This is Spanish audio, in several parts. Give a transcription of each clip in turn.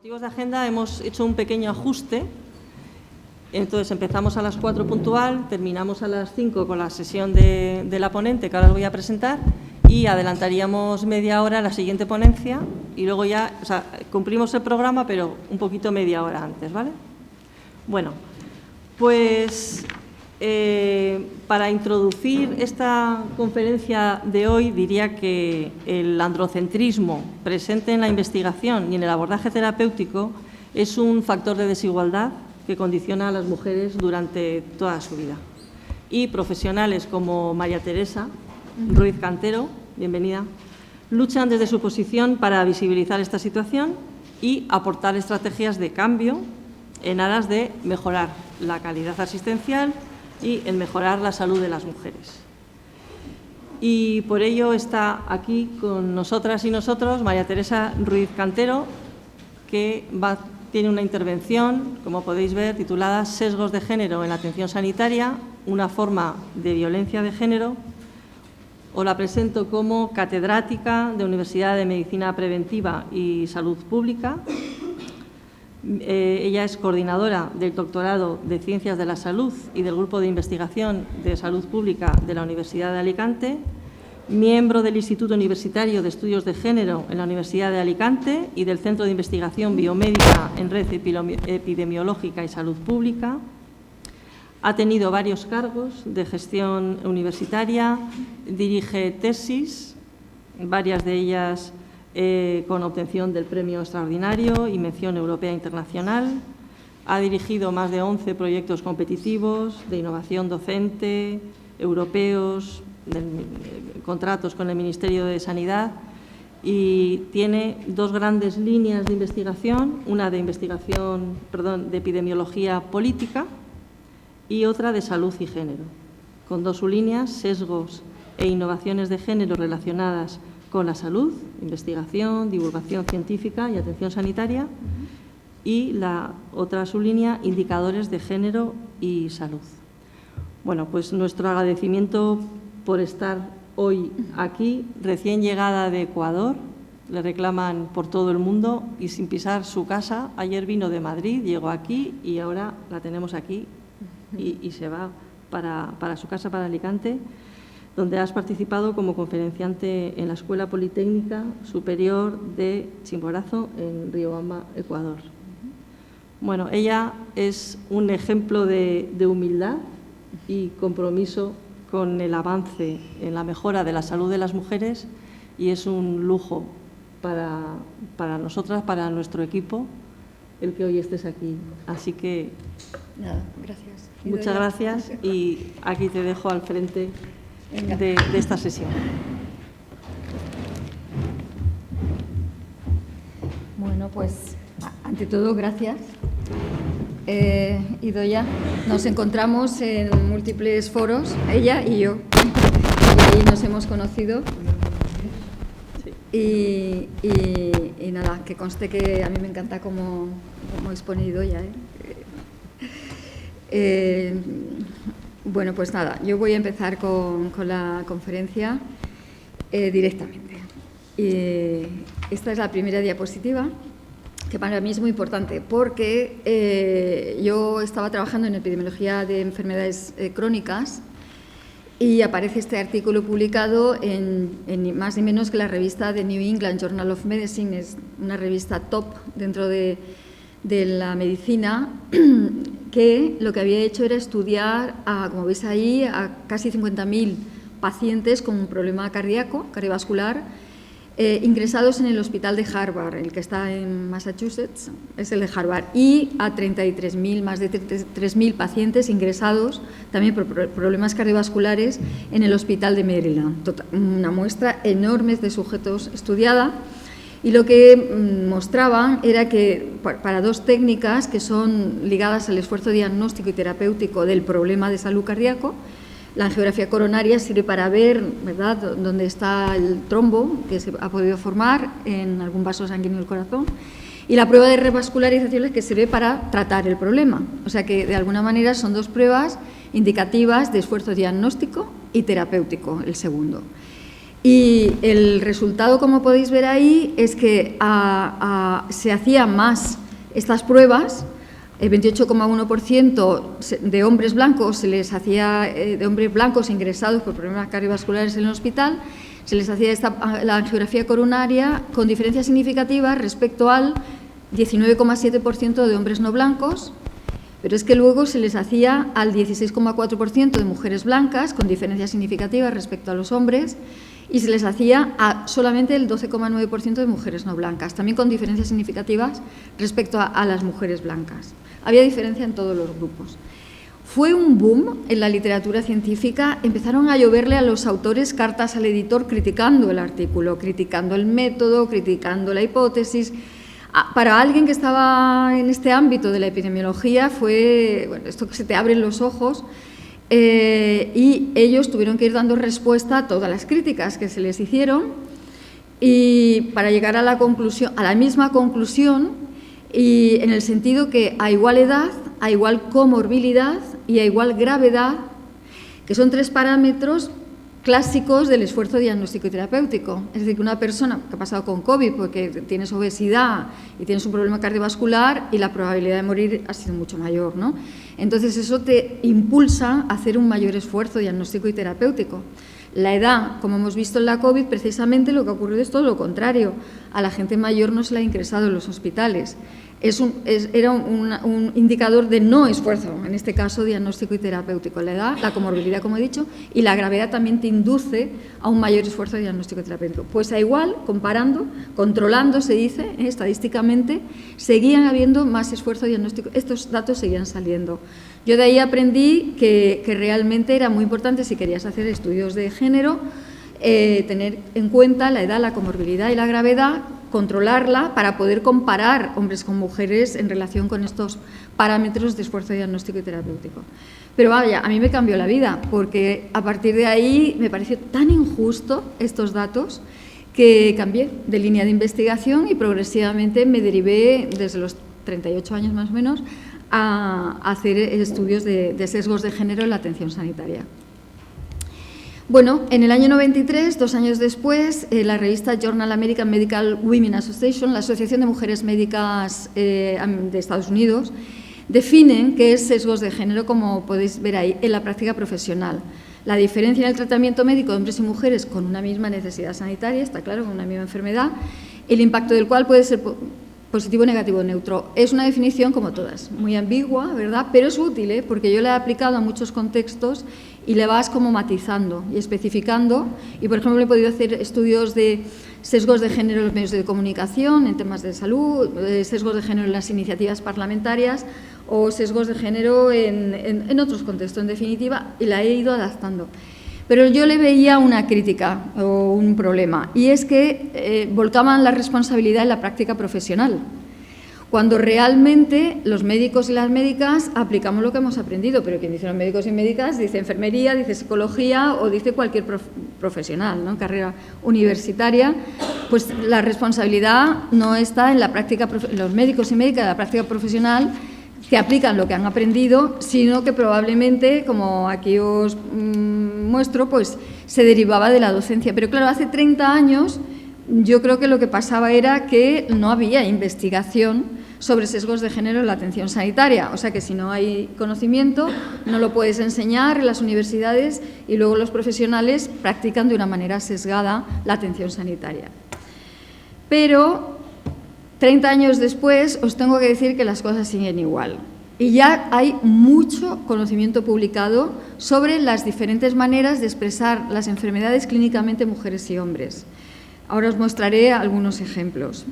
motivos de agenda hemos hecho un pequeño ajuste. Entonces empezamos a las 4 puntual, terminamos a las 5 con la sesión de la ponente, que ahora os voy a presentar, y adelantaríamos media hora a la siguiente ponencia y luego ya, cumplimos el programa, pero un poquito media hora antes, ¿vale? Bueno, pues para introducir esta conferencia de hoy diría que el androcentrismo presente en la investigación y en el abordaje terapéutico es un factor de desigualdad que condiciona a las mujeres durante toda su vida. Y profesionales como María Teresa Ruiz Cantero, bienvenida, luchan desde su posición para visibilizar esta situación y aportar estrategias de cambio en aras de mejorar la calidad asistencial y en mejorar la salud de las mujeres. Y por ello está aquí con nosotras y nosotros María Teresa Ruiz Cantero, que tiene una intervención, como podéis ver, titulada Sesgos de género en la atención sanitaria, una forma de violencia de género. Os la presento como catedrática de Universidad de Medicina Preventiva y Salud Pública. Ella es coordinadora del doctorado de Ciencias de la Salud y del Grupo de Investigación de Salud Pública de la Universidad de Alicante, miembro del Instituto Universitario de Estudios de Género en la Universidad de Alicante y del Centro de Investigación Biomédica en Red Epidemiológica y Salud Pública. Ha tenido varios cargos de gestión universitaria, dirige tesis, varias de ellas con obtención del Premio Extraordinario y Mención Europea Internacional. Ha dirigido más de 11 proyectos competitivos de innovación docente, europeos, contratos con el Ministerio de Sanidad, y tiene dos grandes líneas de investigación, una de de epidemiología política y otra de salud y género, con dos sublíneas, sesgos e innovaciones de género relacionadas con la salud, investigación, divulgación científica y atención sanitaria, y la otra sublínea, indicadores de género y salud. Bueno, pues nuestro agradecimiento por estar hoy aquí, recién llegada de Ecuador, le reclaman por todo el mundo y sin pisar su casa. Ayer vino de Madrid, llegó aquí y ahora la tenemos aquí y se va para su casa, para Alicante, donde has participado como conferenciante en la Escuela Politécnica Superior de Chimborazo, en Riobamba, Ecuador. Bueno, ella es un ejemplo de humildad y compromiso con el avance en la mejora de la salud de las mujeres, y es un lujo para nosotras, para nuestro equipo, el que hoy estés aquí. Así que nada, gracias. Muchas gracias y aquí te dejo al frente de esta sesión. Bueno, pues ante todo, gracias. Idoia, nos encontramos en múltiples foros, ella y yo, y ahí nos hemos conocido. Sí. Y nada, que conste que a mí me encanta cómo expone Idoia. Bueno, pues nada, yo voy a empezar con la conferencia directamente. Esta es la primera diapositiva, que para mí es muy importante porque yo estaba trabajando en epidemiología de enfermedades crónicas y aparece este artículo publicado en más ni menos que la revista de New England Journal of Medicine, es una revista top dentro de la medicina, que lo que había hecho era estudiar, como veis ahí, a casi 50.000 pacientes con un problema cardiovascular, ingresados en el hospital de Harvard, el que está en Massachusetts, es el de Harvard, y a más de 33.000 pacientes ingresados también por problemas cardiovasculares en el hospital de Maryland. Una muestra enorme de sujetos estudiada, y lo que mostraban era que para dos técnicas que son ligadas al esfuerzo diagnóstico y terapéutico del problema de salud cardíaco, la angiografía coronaria sirve para ver, ¿verdad?, dónde está el trombo que se ha podido formar en algún vaso sanguíneo del corazón, y la prueba de revascularización que sirve para tratar el problema. O sea que, de alguna manera, son dos pruebas indicativas de esfuerzo diagnóstico y terapéutico, el segundo. Y el resultado, como podéis ver ahí, es que se hacían más estas pruebas. El 28,1% de hombres blancos de hombres blancos ingresados por problemas cardiovasculares en el hospital, se les hacía la angiografía coronaria con diferencias significativas respecto al 19,7% de hombres no blancos, pero es que luego se les hacía al 16,4% de mujeres blancas con diferencias significativas respecto a los hombres, y se les hacía a solamente el 12,9% de mujeres no blancas, también con diferencias significativas respecto a las mujeres blancas. Había diferencia en todos los grupos. Fue un boom en la literatura científica, empezaron a lloverle a los autores cartas al editor criticando el artículo, criticando el método, criticando la hipótesis. Para alguien que estaba en este ámbito de la epidemiología fue, bueno, esto que se te abren los ojos, y ellos tuvieron que ir dando respuesta a todas las críticas que se les hicieron, y para llegar a la conclusión, a la misma conclusión, y en el sentido que a igual edad, a igual comorbilidad y a igual gravedad, que son 3 parámetros clásicos del esfuerzo diagnóstico y terapéutico. Es decir, que una persona que ha pasado con COVID porque tienes obesidad y tienes un problema cardiovascular, y la probabilidad de morir ha sido mucho mayor, ¿no? Entonces eso te impulsa a hacer un mayor esfuerzo diagnóstico y terapéutico. La edad, como hemos visto en la COVID, precisamente lo que ha ocurrido es todo lo contrario. A la gente mayor no se le ha ingresado en los hospitales. Era un indicador de no esfuerzo, en este caso diagnóstico y terapéutico. La edad, la comorbilidad, como he dicho, y la gravedad también te induce a un mayor esfuerzo diagnóstico y terapéutico. Pues a igual, comparando, controlando, se dice, estadísticamente, seguían habiendo más esfuerzo diagnóstico. Estos datos seguían saliendo. Yo de ahí aprendí que realmente era muy importante, si querías hacer estudios de género, tener en cuenta la edad, la comorbilidad y la gravedad, controlarla para poder comparar hombres con mujeres en relación con estos parámetros de esfuerzo diagnóstico y terapéutico. Pero vaya, a mí me cambió la vida, porque a partir de ahí me pareció tan injusto estos datos que cambié de línea de investigación y progresivamente me derivé desde los 38 años más o menos a hacer estudios de sesgos de género en la atención sanitaria. Bueno, en el año 93, 2 años después, la revista Journal American Medical Women Association, la Asociación de Mujeres Médicas de Estados Unidos, definen qué es sesgos de género, como podéis ver ahí, en la práctica profesional. La diferencia en el tratamiento médico de hombres y mujeres con una misma necesidad sanitaria, está claro, con una misma enfermedad, el impacto del cual puede ser positivo, negativo, neutro. Es una definición, como todas, muy ambigua, ¿verdad? Pero es útil, porque yo la he aplicado a muchos contextos y le vas como matizando y especificando. Y, por ejemplo, he podido hacer estudios de sesgos de género en los medios de comunicación, en temas de salud, sesgos de género en las iniciativas parlamentarias o sesgos de género en otros contextos, en definitiva, y la he ido adaptando. Pero yo le veía una crítica o un problema, y es que volcaban la responsabilidad en la práctica profesional, cuando realmente los médicos y las médicas aplicamos lo que hemos aprendido, pero quien dice los médicos y médicas dice enfermería, dice psicología o dice cualquier profesional, ¿no? Carrera universitaria, pues la responsabilidad no está en la práctica, los médicos y médicas de la práctica profesional que aplican lo que han aprendido, sino que probablemente, como aquí os muestro, pues se derivaba de la docencia. Pero claro, hace 30 años yo creo que lo que pasaba era que no había investigación sobre sesgos de género en la atención sanitaria. O sea que si no hay conocimiento, no lo puedes enseñar en las universidades y luego los profesionales practican de una manera sesgada la atención sanitaria. Pero 30 años después os tengo que decir que las cosas siguen igual. Y ya hay mucho conocimiento publicado sobre las diferentes maneras de expresar las enfermedades clínicamente en mujeres y hombres. Ahora os mostraré algunos ejemplos.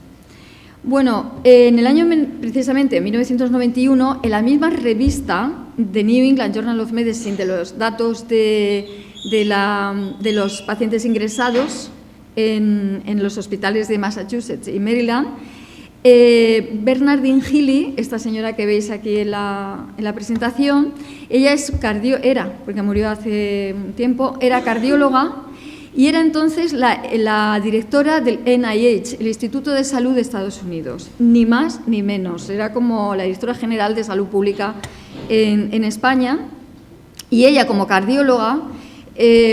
Bueno, en el año, precisamente, 1991, en la misma revista de New England Journal of Medicine, de los datos de los pacientes ingresados en los hospitales de Massachusetts y Maryland, Bernardine Healy, esta señora que veis aquí en la presentación, ella era, porque murió hace un tiempo, era cardióloga y era entonces la directora del NIH, el Instituto de Salud de Estados Unidos, ni más ni menos, era como la directora general de Salud Pública en España, y ella como cardióloga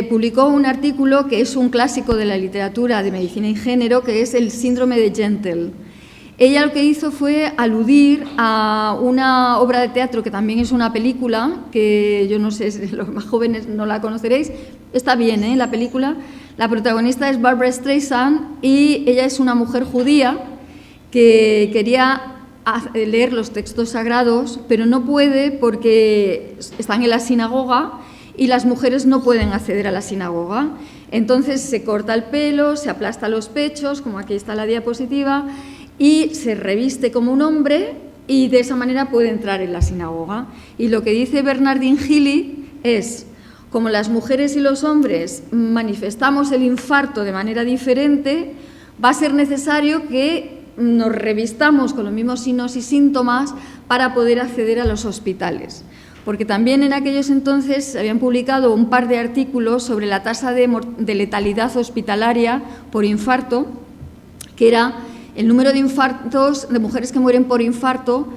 publicó un artículo que es un clásico de la literatura de medicina y género, que es el síndrome de Gentle. Ella lo que hizo fue aludir a una obra de teatro que también es una película, que yo no sé si los más jóvenes no la conoceréis. Está bien, la película. La protagonista es Barbra Streisand y ella es una mujer judía que quería leer los textos sagrados, pero no puede porque están en la sinagoga y las mujeres no pueden acceder a la sinagoga. Entonces se corta el pelo, se aplasta los pechos, como aquí está la diapositiva, y se reviste como un hombre y de esa manera puede entrar en la sinagoga. Y lo que dice Bernardine Healy es: como las mujeres y los hombres manifestamos el infarto de manera diferente, va a ser necesario que nos revistamos con los mismos signos y síntomas para poder acceder a los hospitales. Porque también en aquellos entonces se habían publicado un par de artículos sobre la tasa de letalidad hospitalaria por infarto, que era el número de infartos, de mujeres que mueren por infarto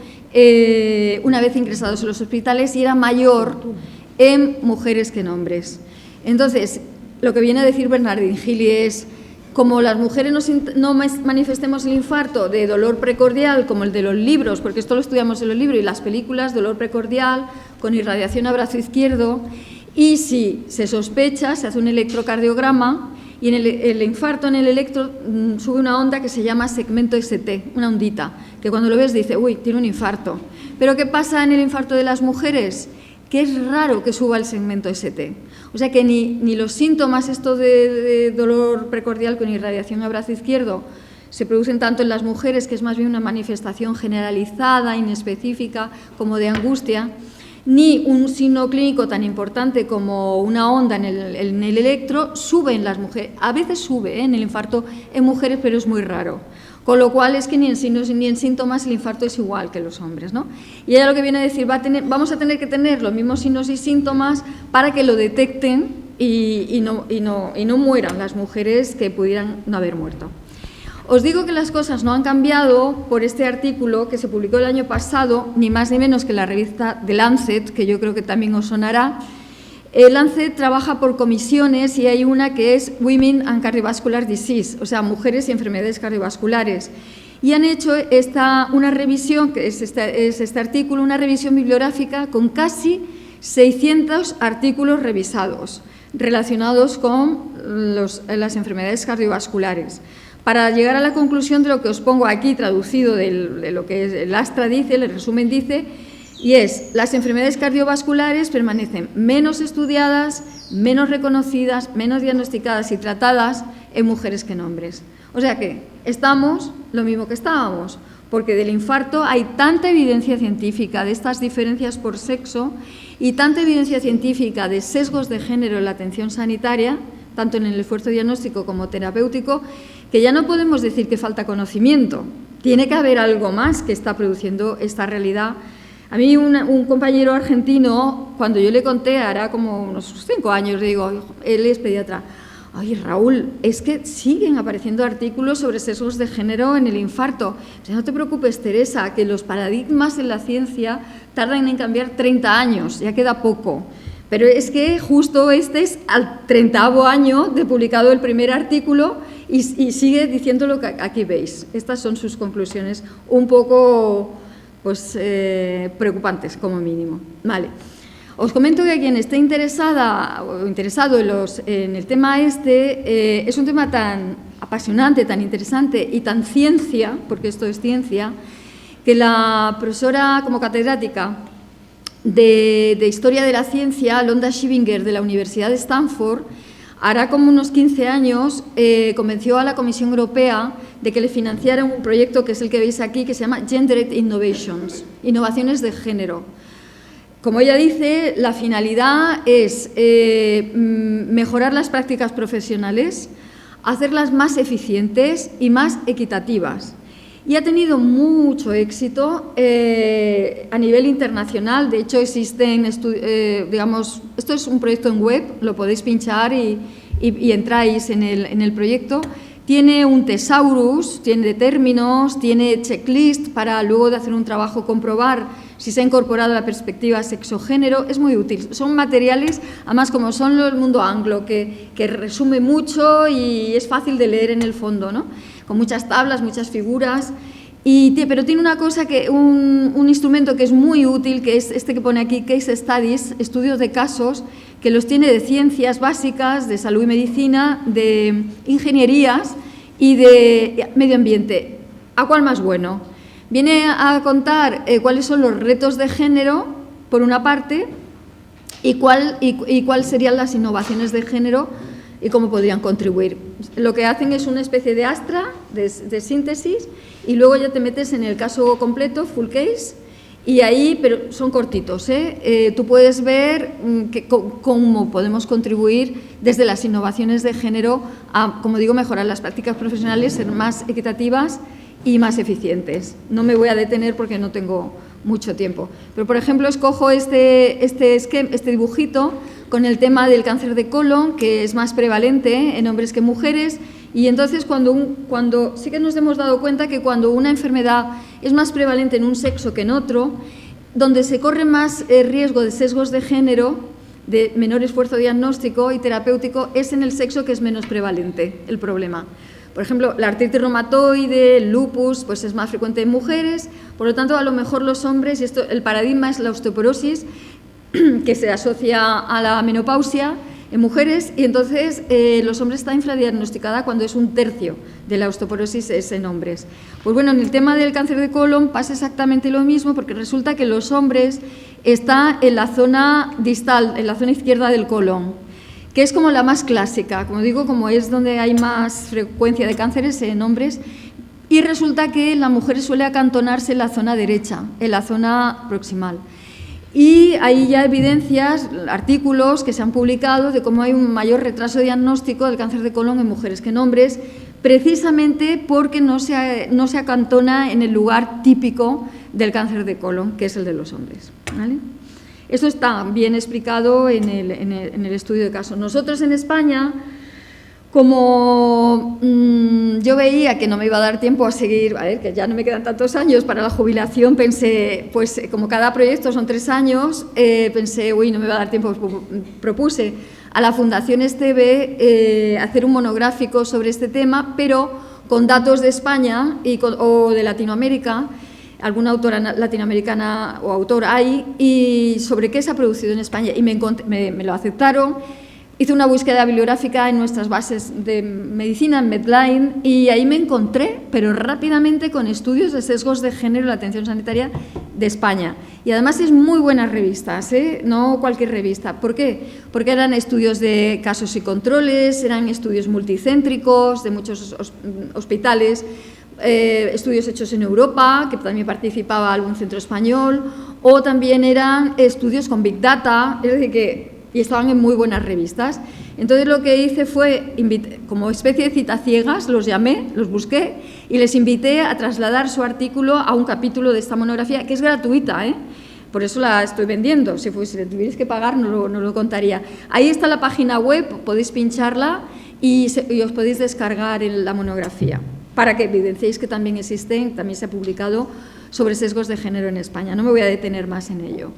una vez ingresados en los hospitales, y era mayor en mujeres que en hombres. Entonces, lo que viene a decir Bernardine Healy es: como las mujeres no manifestemos el infarto de dolor precordial como el de los libros, porque esto lo estudiamos en los libros y las películas, dolor precordial con irradiación a brazo izquierdo, y si se sospecha, se hace un electrocardiograma y en el infarto, en el electro, sube una onda que se llama segmento ST, una ondita, que cuando lo ves dice, uy, tiene un infarto. Pero ¿qué pasa en el infarto de las mujeres? Que es raro que suba el segmento ST. O sea que ni los síntomas estos de dolor precordial con irradiación a brazo izquierdo se producen tanto en las mujeres, que es más bien una manifestación generalizada, inespecífica, como de angustia, ni un signo clínico tan importante como una onda en el electro sube en las mujeres. A veces sube en el infarto en mujeres, pero es muy raro. Con lo cual es que ni en signos ni en síntomas el infarto es igual que los hombres, ¿no? Y ella lo que viene a decir, vamos a tener que tener los mismos signos y síntomas para que lo detecten y no mueran las mujeres que pudieran no haber muerto. Os digo que las cosas no han cambiado por este artículo que se publicó el año pasado, ni más ni menos que en la revista The Lancet, que yo creo que también os sonará. El Lancet trabaja por comisiones y hay una que es Women and Cardiovascular Disease, o sea, mujeres y enfermedades cardiovasculares. Y han hecho una revisión, que es este artículo, una revisión bibliográfica con casi 600 artículos revisados relacionados con las enfermedades cardiovasculares, para llegar a la conclusión de lo que os pongo aquí traducido de lo que el Astra dice, el resumen dice, y es: las enfermedades cardiovasculares permanecen menos estudiadas, menos reconocidas, menos diagnosticadas y tratadas en mujeres que en hombres. O sea que estamos lo mismo que estábamos, porque del infarto hay tanta evidencia científica de estas diferencias por sexo y tanta evidencia científica de sesgos de género en la atención sanitaria, tanto en el esfuerzo diagnóstico como terapéutico, que ya no podemos decir que falta conocimiento. Tiene que haber algo más que está produciendo esta realidad. A mí un compañero argentino, cuando yo le conté, hará como unos 5 años, le digo, él es pediatra, ay, Raúl, es que siguen apareciendo artículos sobre sesgos de género en el infarto. O sea, no te preocupes, Teresa, que los paradigmas en la ciencia tardan en cambiar 30 años, ya queda poco. Pero es que justo este es al 30º año de publicado el primer artículo y sigue diciendo lo que aquí veis. Estas son sus conclusiones, un poco pues, preocupantes como mínimo. Vale. Os comento que quien esté interesada o interesado en el tema es un tema tan apasionante, tan interesante y tan ciencia, porque esto es ciencia, que la profesora como catedrática de Historia de la Ciencia, Londa Shivinger, de la Universidad de Stanford, hará como unos 15 años convenció a la Comisión Europea de que le financiara un proyecto que es el que veis aquí, que se llama Gendered Innovations, innovaciones de género. Como ella dice, la finalidad es mejorar las prácticas profesionales, hacerlas más eficientes y más equitativas. Y ha tenido mucho éxito a nivel internacional. De hecho, existen, digamos, esto es un proyecto en web, lo podéis pinchar y entráis en el proyecto. Tiene un thesaurus, tiene términos, tiene checklist para luego de hacer un trabajo comprobar si se ha incorporado la perspectiva sexo-género, es muy útil. Son materiales, además como son el mundo anglo, que resume mucho y es fácil de leer en el fondo, ¿no? Con muchas tablas, muchas figuras. Pero tiene una cosa, un instrumento que es muy útil, que es este que pone aquí, Case Studies, estudios de casos, que los tiene de ciencias básicas, de salud y medicina, de ingenierías y de medio ambiente. ¿A cuál más bueno? Viene a contar cuáles son los retos de género, por una parte, y cuáles serían las innovaciones de género y cómo podrían contribuir. Lo que hacen es una especie de astra, de síntesis, y luego ya te metes en el caso completo, full case, y ahí, pero son cortitos, tú puedes ver cómo podemos contribuir desde las innovaciones de género a, como digo, mejorar las prácticas profesionales, ser más equitativas y más eficientes. No me voy a detener porque no tengo mucho tiempo. Pero, por ejemplo, escojo este dibujito con el tema del cáncer de colon, que es más prevalente en hombres que en mujeres, y entonces cuando sí que nos hemos dado cuenta que cuando una enfermedad es más prevalente en un sexo que en otro, donde se corre más riesgo de sesgos de género, de menor esfuerzo diagnóstico y terapéutico, es en el sexo que es menos prevalente el problema. Por ejemplo, la artritis reumatoide, el lupus, pues es más frecuente en mujeres, por lo tanto, a lo mejor los hombres, y el paradigma es la osteoporosis, que se asocia a la menopausia en mujeres, y entonces los hombres está infradiagnosticada cuando es 1/3 de la osteoporosis es en hombres. Pues bueno, en el tema del cáncer de colon pasa exactamente lo mismo, porque resulta que los hombres está en la zona distal, en la zona izquierda del colon, que es como la más clásica, como digo, como es donde hay más frecuencia de cánceres en hombres, y resulta que la mujer suele acantonarse en la zona derecha, en la zona proximal. Y hay ya evidencias, artículos que se han publicado de cómo hay un mayor retraso diagnóstico del cáncer de colon en mujeres que en hombres, precisamente porque no se acantona en el lugar típico del cáncer de colon, que es el de los hombres, ¿vale? Esto está bien explicado en el estudio de caso. Nosotros en España, como yo veía que no me iba a dar tiempo a seguir, que ya no me quedan tantos años para la jubilación, pensé, pues como cada proyecto son 3 años, pensé, uy, no me va a dar tiempo, propuse a la Fundación Esteve hacer un monográfico sobre este tema, pero con datos de España o de Latinoamérica, alguna autora latinoamericana o autor hay, y sobre qué se ha producido en España, y me lo aceptaron. Hice una búsqueda bibliográfica en nuestras bases de medicina, en Medline, y ahí me encontré, pero rápidamente, con estudios de sesgos de género en la atención sanitaria de España. Y además es muy buenas revistas, no cualquier revista. ¿Por qué? Porque eran estudios de casos y controles, eran estudios multicéntricos de muchos hospitales, estudios hechos en Europa, que también participaba algún centro español, o también eran estudios con Big Data, es decir, y estaban en muy buenas revistas. Entonces lo que hice fue, como especie de citaciegas, los llamé, los busqué y les invité a trasladar su artículo a un capítulo de esta monografía, que es gratuita, por eso la estoy vendiendo. Si le tuvierais que pagar no lo contaría. Ahí está la página web, podéis pincharla y os podéis descargar la monografía, para que evidenciéis que también existen, también se ha publicado sobre sesgos de género en España. No me voy a detener más en ello.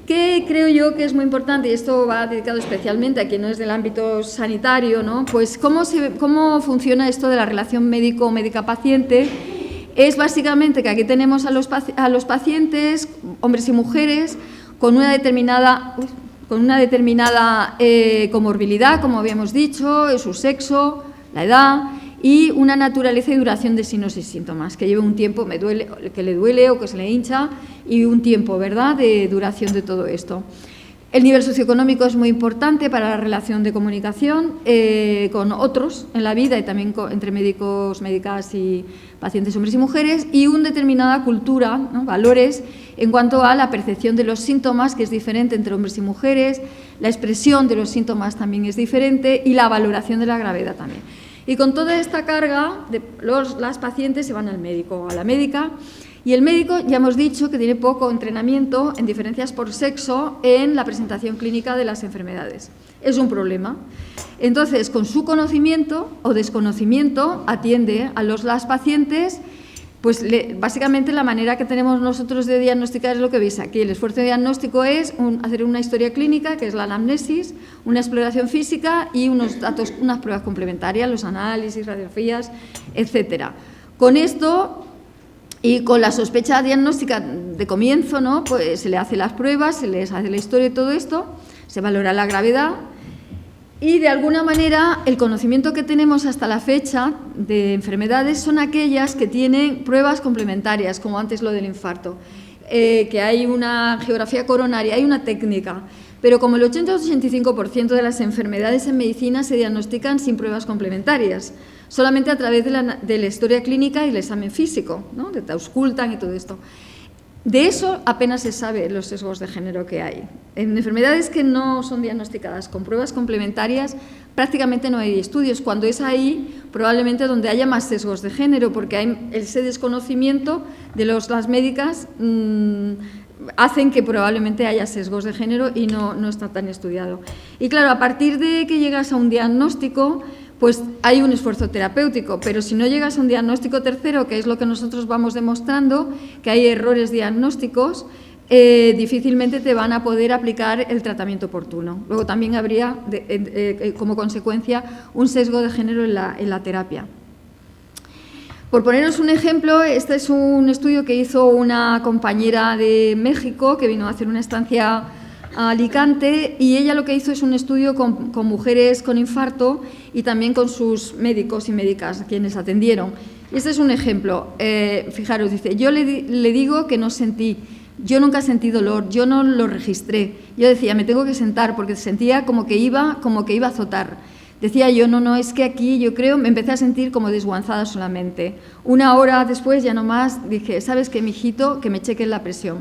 ¿Qué creo yo que es muy importante? Y esto va dedicado especialmente a quien no es del ámbito sanitario, ¿no? Pues cómo funciona esto de la relación médico-médica-paciente. Es básicamente que aquí tenemos a los pacientes, hombres y mujeres, con una determinada comorbilidad, como habíamos dicho, su sexo, la edad, y una naturaleza y duración de signos y síntomas, que lleve un tiempo, que le duele o que se le hincha, y un tiempo, ¿verdad?, de duración de todo esto. El nivel socioeconómico es muy importante para la relación de comunicación con otros en la vida, y también entre médicos, médicas y pacientes hombres y mujeres, y una determinada cultura, ¿no?, valores en cuanto a la percepción de los síntomas, que es diferente entre hombres y mujeres, la expresión de los síntomas también es diferente, y la valoración de la gravedad también. Y con toda esta carga, las pacientes se van al médico o a la médica, y el médico, ya hemos dicho, que tiene poco entrenamiento en diferencias por sexo en la presentación clínica de las enfermedades. Es un problema. Entonces, con su conocimiento o desconocimiento, atiende a las pacientes Pues básicamente la manera que tenemos nosotros de diagnosticar es lo que veis aquí. El esfuerzo de diagnóstico es hacer una historia clínica, que es la anamnesis, una exploración física y unos datos, unas pruebas complementarias, los análisis, radiografías, etcétera. Con esto y con la sospecha diagnóstica de comienzo, ¿no? Pues se le hace las pruebas, se les hace la historia y todo esto, se valora la gravedad. Y, de alguna manera, el conocimiento que tenemos hasta la fecha de enfermedades son aquellas que tienen pruebas complementarias, como antes lo del infarto, que hay una geografía coronaria, hay una técnica, pero como el 80-85% de las enfermedades en medicina se diagnostican sin pruebas complementarias, solamente a través de la historia clínica y el examen físico, ¿no? De auscultan y todo esto. De eso apenas se sabe los sesgos de género que hay. En enfermedades que no son diagnosticadas con pruebas complementarias, prácticamente no hay estudios. Cuando es ahí, probablemente donde haya más sesgos de género, porque hay ese desconocimiento de las médicas hacen que probablemente haya sesgos de género y no está tan estudiado. Y claro, a partir de que llegas a un diagnóstico, pues hay un esfuerzo terapéutico, pero si no llegas a un diagnóstico tercero, que es lo que nosotros vamos demostrando, que hay errores diagnósticos, difícilmente te van a poder aplicar el tratamiento oportuno. Luego también habría, como consecuencia, un sesgo de género en la terapia. Por poneros un ejemplo, este es un estudio que hizo una compañera de México que vino a hacer una estancia a Alicante, y ella lo que hizo es un estudio con mujeres con infarto y también con sus médicos y médicas, quienes atendieron. Y este es un ejemplo. Fijaros, dice, yo le digo que no sentí, yo nunca sentí dolor, yo no lo registré. Yo decía, me tengo que sentar porque sentía como que iba a azotar. Decía yo, no, es que aquí yo creo, me empecé a sentir como desguanzada solamente. Una hora después, ya no más, dije, ¿sabes qué, mijito? Que me chequen la presión.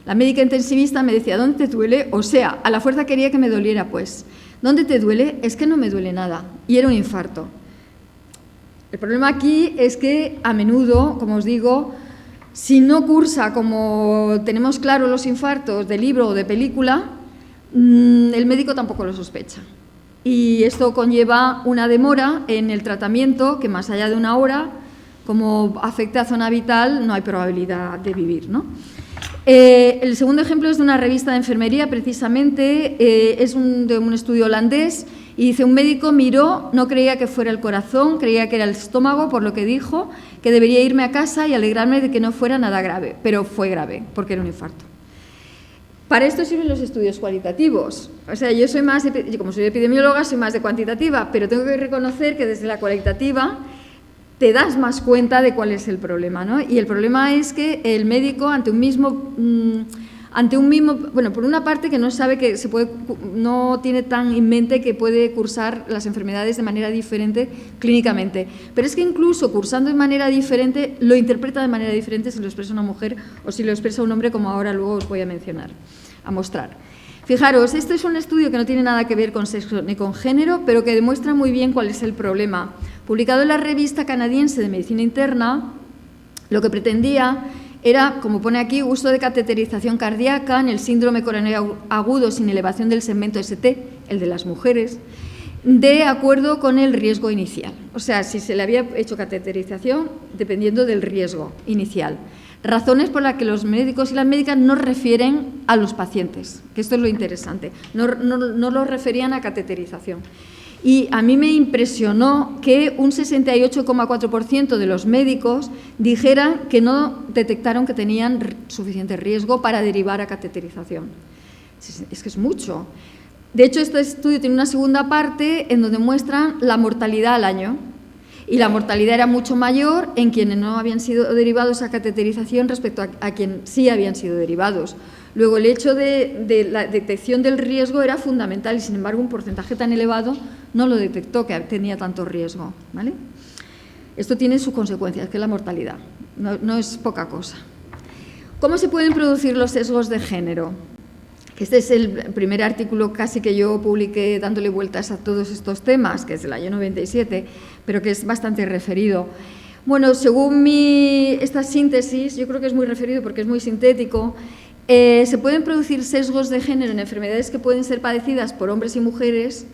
La médica intensivista me decía, ¿dónde te duele? O sea, a la fuerza quería que me doliera, pues. ¿Dónde te duele? Es que no me duele nada. Y era un infarto. El problema aquí es que a menudo, como os digo, si no cursa como tenemos claro los infartos de libro o de película, el médico tampoco lo sospecha. Y esto conlleva una demora en el tratamiento que, más allá de una hora, como afecta a zona vital, no hay probabilidad de vivir, ¿no? El segundo ejemplo es de una revista de enfermería, precisamente, es de un estudio holandés, y dice, un médico miró, no creía que fuera el corazón, creía que era el estómago, por lo que dijo que debería irme a casa y alegrarme de que no fuera nada grave, pero fue grave, porque era un infarto. Para esto sirven los estudios cualitativos. O sea, yo como soy epidemióloga, soy más de cuantitativa, pero tengo que reconocer que desde la cualitativa te das más cuenta de cuál es el problema, ¿no? Y el problema es que el médico, ante un mismo, bueno, por una parte que no sabe que no tiene tan en mente que puede cursar las enfermedades de manera diferente clínicamente, pero es que incluso cursando de manera diferente, lo interpreta de manera diferente si lo expresa una mujer o si lo expresa un hombre, como ahora luego os voy a mostrar. Fijaros, este es un estudio que no tiene nada que ver con sexo ni con género, pero que demuestra muy bien cuál es el problema. Publicado en la revista canadiense de Medicina Interna, lo que pretendía era, como pone aquí, uso de cateterización cardíaca en el síndrome coronario agudo sin elevación del segmento ST, el de las mujeres, de acuerdo con el riesgo inicial. O sea, si se le había hecho cateterización dependiendo del riesgo inicial. Razones por las que los médicos y las médicas no refieren a los pacientes, que esto es lo interesante, no lo referían a cateterización. Y a mí me impresionó que un 68,4% de los médicos dijeran que no detectaron que tenían suficiente riesgo para derivar a cateterización. Es que es mucho. De hecho, este estudio tiene una segunda parte en donde muestran la mortalidad al año. Y la mortalidad era mucho mayor en quienes no habían sido derivados a cateterización respecto a quienes sí habían sido derivados. Luego, el hecho de la detección del riesgo era fundamental y, sin embargo, un porcentaje tan elevado no lo detectó que tenía tanto riesgo, ¿vale? Esto tiene sus consecuencias, que es la mortalidad, no es poca cosa. ¿Cómo se pueden producir los sesgos de género? Este es el primer artículo casi que yo publiqué dándole vueltas a todos estos temas, que es del año 97, pero que es bastante referido. Bueno, según esta síntesis, yo creo que es muy referido porque es muy sintético, se pueden producir sesgos de género en enfermedades que pueden ser padecidas por hombres y mujeres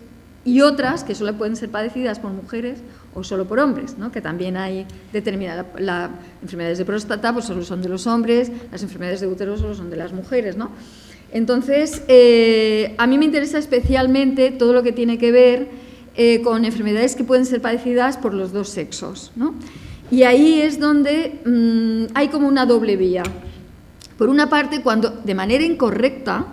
y otras que solo pueden ser padecidas por mujeres o solo por hombres, ¿no? Que también hay determinadas enfermedades de próstata, pues solo son de los hombres, las enfermedades de útero solo son de las mujeres, ¿no? Entonces, a mí me interesa especialmente todo lo que tiene que ver con enfermedades que pueden ser padecidas por los dos sexos, ¿no? Y ahí es donde hay como una doble vía. Por una parte, cuando de manera incorrecta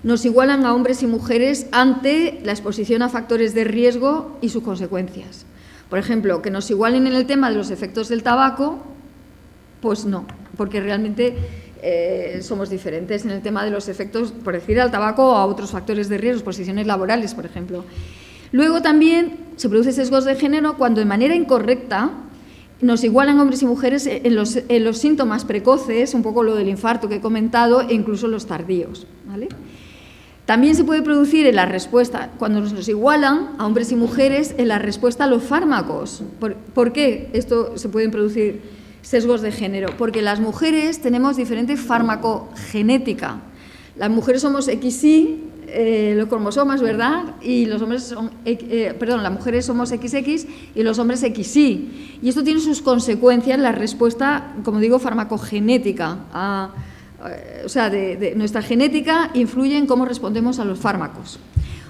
nos igualan a hombres y mujeres ante la exposición a factores de riesgo y sus consecuencias. Por ejemplo, que nos igualen en el tema de los efectos del tabaco, pues no, porque realmente somos diferentes en el tema de los efectos, por decir, al tabaco o a otros factores de riesgo, posiciones laborales, por ejemplo. Luego también se producen sesgos de género cuando de manera incorrecta nos igualan hombres y mujeres en los síntomas precoces, un poco lo del infarto que he comentado, e incluso los tardíos, ¿vale? También se puede producir en la respuesta, cuando nos igualan a hombres y mujeres, en la respuesta a los fármacos. ¿Por qué esto se pueden producir sesgos de género? Porque las mujeres tenemos diferente farmacogenética. Las mujeres somos XY, los cromosomas, ¿verdad? Y los hombres son, las mujeres somos XX y los hombres XY. Y esto tiene sus consecuencias en la respuesta, como digo, farmacogenética. O sea, de nuestra genética influye en cómo respondemos a los fármacos.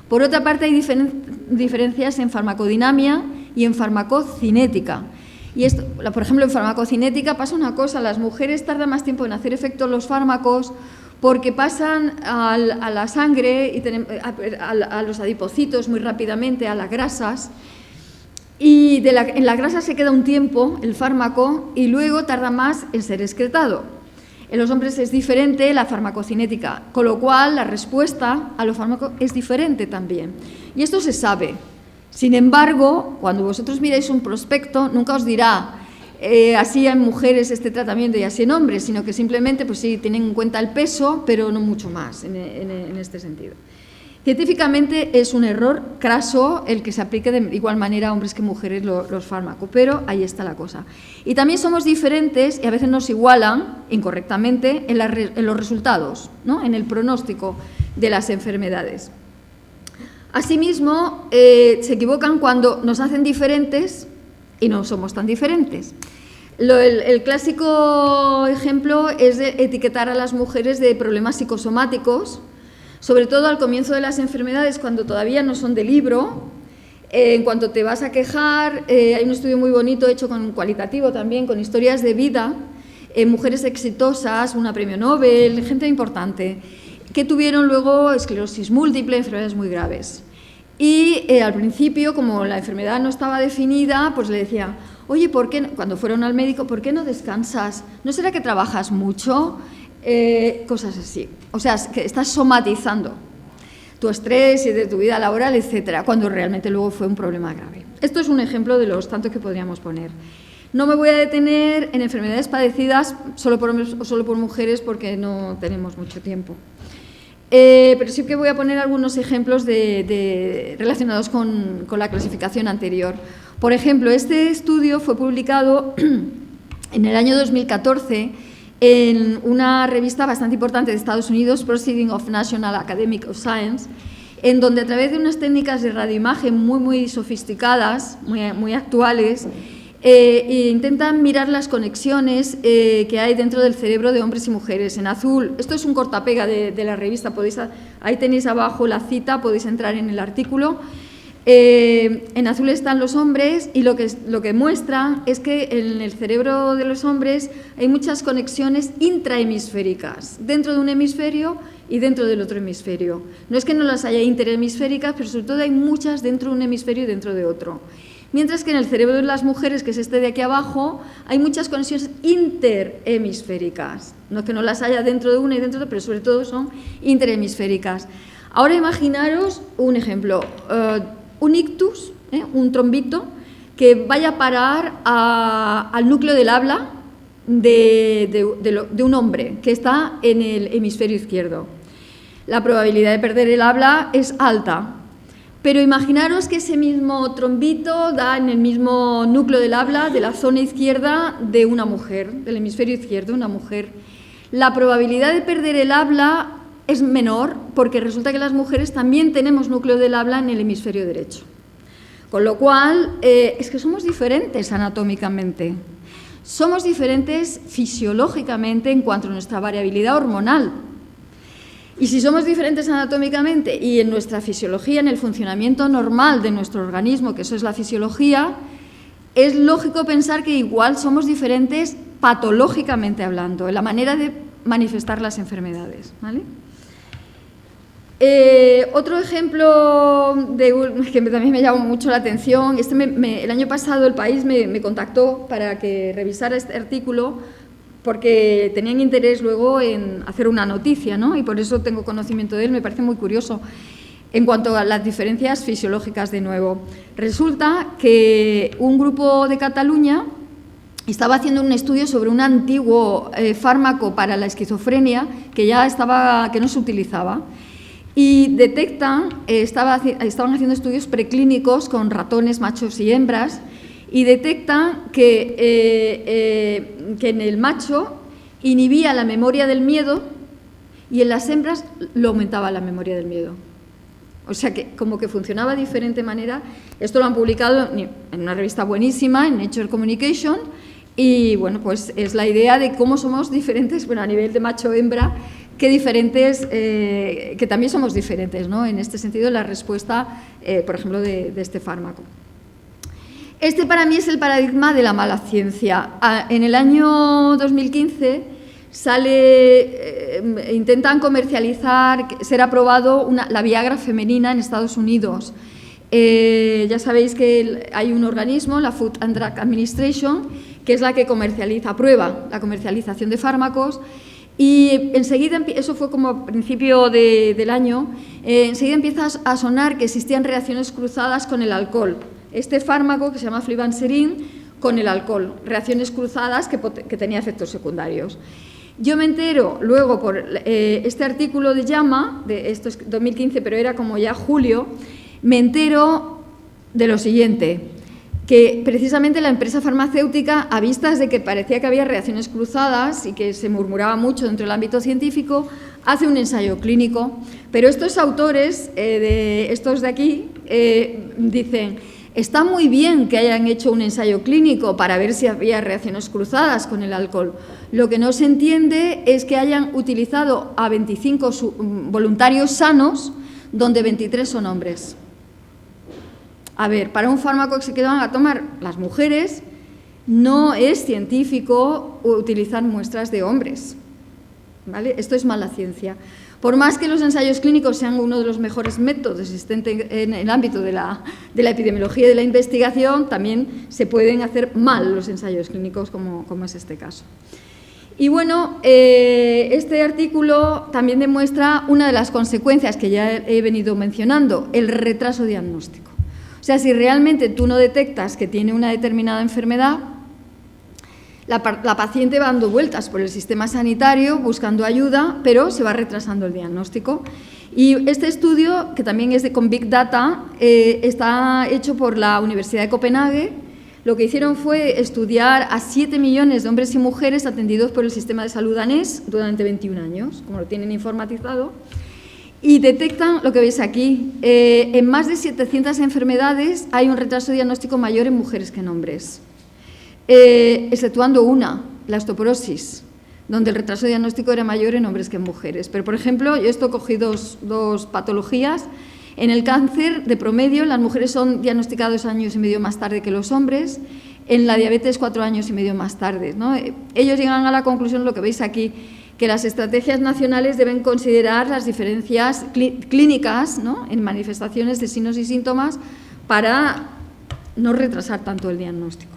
Por otra parte, hay diferencias en farmacodinamia y en farmacocinética. Y esto, por ejemplo, en farmacocinética pasa una cosa: las mujeres tardan más tiempo en hacer efecto los fármacos porque pasan a la sangre y a los adipocitos muy rápidamente, a las grasas, y en la grasa se queda un tiempo el fármaco y luego tarda más en ser excretado. En los hombres es diferente la farmacocinética, con lo cual la respuesta a los fármacos es diferente también. Y esto se sabe. Sin embargo, cuando vosotros miráis un prospecto, nunca os dirá así en mujeres este tratamiento y así en hombres, sino que simplemente, pues sí, tienen en cuenta el peso, pero no mucho más en este sentido. Científicamente es un error craso el que se aplique de igual manera a hombres que mujeres los fármacos, pero ahí está la cosa. Y también somos diferentes y a veces nos igualan incorrectamente en los resultados, ¿no? En el pronóstico de las enfermedades. Asimismo, se equivocan cuando nos hacen diferentes y no somos tan diferentes. El clásico ejemplo es de etiquetar a las mujeres de problemas psicosomáticos, sobre todo al comienzo de las enfermedades, cuando todavía no son de libro. En cuanto te vas a quejar, hay un estudio muy bonito hecho con cualitativo también, con historias de vida, mujeres exitosas, una premio Nobel, gente importante, que tuvieron luego esclerosis múltiple, enfermedades muy graves. Y al principio, como la enfermedad no estaba definida, pues le decía: oye, ¿por qué, cuando fueron al médico, ¿por qué no descansas? ¿No será que trabajas mucho? Cosas así. O sea, que estás somatizando tu estrés y de tu vida laboral, etcétera, cuando realmente luego fue un problema grave. Esto es un ejemplo de los tantos que podríamos poner. No me voy a detener en enfermedades padecidas solo por hombres o solo por mujeres porque no tenemos mucho tiempo. Pero sí que voy a poner algunos ejemplos relacionados con la clasificación anterior. Por ejemplo, este estudio fue publicado en el año 2014 en una revista bastante importante de Estados Unidos, Proceedings of National Academy of Science, en donde a través de unas técnicas de radioimagen muy sofisticadas, muy actuales, intentan mirar las conexiones que hay dentro del cerebro de hombres y mujeres. En azul, esto es un cortapega de la revista, ahí tenéis abajo la cita, podéis entrar en el artículo. En azul están los hombres y lo que muestra es que en el cerebro de los hombres hay muchas conexiones intrahemisféricas, dentro de un hemisferio y dentro del otro hemisferio. No es que no las haya interhemisféricas, pero sobre todo hay muchas dentro de un hemisferio y dentro de otro. Mientras que en el cerebro de las mujeres, que es este de aquí abajo, hay muchas conexiones interhemisféricas. No es que no las haya dentro de una y dentro de otra, pero sobre todo son interhemisféricas. Ahora imaginaros un ejemplo. Un ictus, un trombito, que vaya a parar al núcleo del habla de un hombre que está en el hemisferio izquierdo. La probabilidad de perder el habla es alta, pero imaginaros que ese mismo trombito da en el mismo núcleo del habla de la zona izquierda de una mujer, del hemisferio izquierdo, una mujer. La probabilidad de perder el habla es menor porque resulta que las mujeres también tenemos núcleo del habla en el hemisferio derecho. Con lo cual, es que somos diferentes anatómicamente. Somos diferentes fisiológicamente en cuanto a nuestra variabilidad hormonal. Y si somos diferentes anatómicamente y en nuestra fisiología, en el funcionamiento normal de nuestro organismo, que eso es la fisiología, es lógico pensar que igual somos diferentes patológicamente hablando, en la manera de manifestar las enfermedades, ¿vale? Otro ejemplo que también me llamó mucho la atención, el año pasado El País me contactó para que revisara este artículo porque tenían interés luego en hacer una noticia, ¿no? Y por eso tengo conocimiento de él, me parece muy curioso. En cuanto a las diferencias fisiológicas, de nuevo, resulta que un grupo de Cataluña estaba haciendo un estudio sobre un antiguo fármaco para la esquizofrenia que no se utilizaba. Y detectan, estaban haciendo estudios preclínicos con ratones machos y hembras y detectan que en el macho inhibía la memoria del miedo y en las hembras lo aumentaba la memoria del miedo. O sea que como que funcionaba de diferente manera. Esto lo han publicado en una revista buenísima, en Nature Communication, y bueno, pues es la idea de cómo somos diferentes, bueno, a nivel de macho-hembra, que también somos diferentes, ¿no? En este sentido, la respuesta, por ejemplo, de este fármaco. Este para mí es el paradigma de la mala ciencia. En el año 2015 intentan comercializar, ser aprobado la Viagra femenina en Estados Unidos. Ya sabéis que hay un organismo, la Food and Drug Administration, que es la que aprueba la comercialización de fármacos. Y enseguida, eso fue como a principio del año, enseguida empieza a sonar que existían reacciones cruzadas con el alcohol. Este fármaco, que se llama flibanserin, con el alcohol, reacciones cruzadas que tenía efectos secundarios. Yo me entero luego por este artículo de JAMA, esto es 2015, pero era como ya julio, me entero de lo siguiente, que precisamente la empresa farmacéutica, a vistas de que parecía que había reacciones cruzadas y que se murmuraba mucho dentro del ámbito científico, hace un ensayo clínico. Pero estos autores, estos de aquí, dicen, está muy bien que hayan hecho un ensayo clínico para ver si había reacciones cruzadas con el alcohol. Lo que no se entiende es que hayan utilizado a 25 voluntarios sanos, donde 23 son hombres. A ver, para un fármaco que se quedan a tomar las mujeres, no es científico utilizar muestras de hombres, ¿vale? Esto es mala ciencia. Por más que los ensayos clínicos sean uno de los mejores métodos existentes en el ámbito de la epidemiología y de la investigación, también se pueden hacer mal los ensayos clínicos, como es este caso. Y bueno, este artículo también demuestra una de las consecuencias que ya he venido mencionando, el retraso diagnóstico. O sea, si realmente tú no detectas que tiene una determinada enfermedad, la paciente va dando vueltas por el sistema sanitario buscando ayuda, pero se va retrasando el diagnóstico. Y este estudio, que también es con Big Data, está hecho por la Universidad de Copenhague. Lo que hicieron fue estudiar a 7 millones de hombres y mujeres atendidos por el sistema de salud danés durante 21 años, como lo tienen informatizado. Y detectan lo que veis aquí. En más de 700 enfermedades hay un retraso diagnóstico mayor en mujeres que en hombres, exceptuando una, la osteoporosis, donde el retraso diagnóstico era mayor en hombres que en mujeres. Pero, por ejemplo, yo cogí dos patologías. En el cáncer, de promedio, las mujeres son diagnosticadas 2 años y medio más tarde que los hombres. En la diabetes, 4 años y medio más tarde, ¿no? Ellos llegan a la conclusión, lo que veis aquí, que las estrategias nacionales deben considerar las diferencias clínicas, ¿no?, en manifestaciones de signos y síntomas para no retrasar tanto el diagnóstico.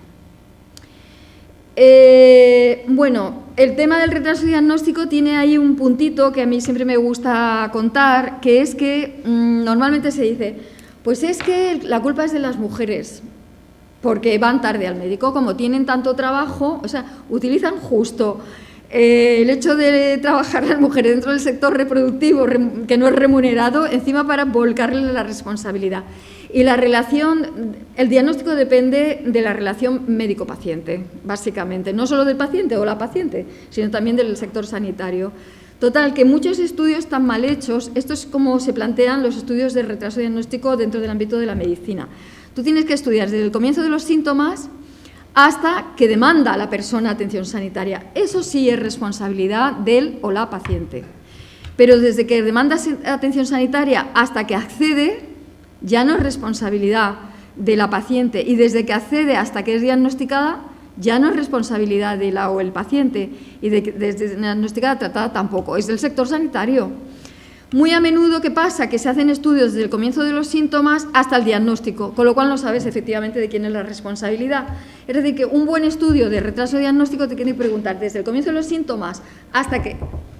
Bueno, el tema del retraso diagnóstico tiene ahí un puntito que a mí siempre me gusta contar, que es que normalmente se dice, pues es que la culpa es de las mujeres, porque van tarde al médico, como tienen tanto trabajo, o sea, utilizan justo el hecho de trabajar las mujeres dentro del sector reproductivo, que no es remunerado, encima para volcarle la responsabilidad. Y la relación, el diagnóstico depende de la relación médico-paciente, básicamente, no solo del paciente o la paciente, sino también del sector sanitario. Total, que muchos estudios están mal hechos. Esto es como se plantean los estudios de retraso diagnóstico dentro del ámbito de la medicina. Tú tienes que estudiar desde el comienzo de los síntomas hasta que demanda la persona atención sanitaria. Eso sí es responsabilidad del o la paciente. Pero desde que demanda atención sanitaria hasta que accede, ya no es responsabilidad de la paciente. Y desde que accede hasta que es diagnosticada, ya no es responsabilidad de la o el paciente. Y desde diagnosticada tratada tampoco, es del sector sanitario. Muy a menudo, ¿qué pasa? Que se hacen estudios desde el comienzo de los síntomas hasta el diagnóstico, con lo cual no sabes efectivamente de quién es la responsabilidad. Es decir, que un buen estudio de retraso diagnóstico te tiene que preguntar desde el comienzo de los síntomas hasta que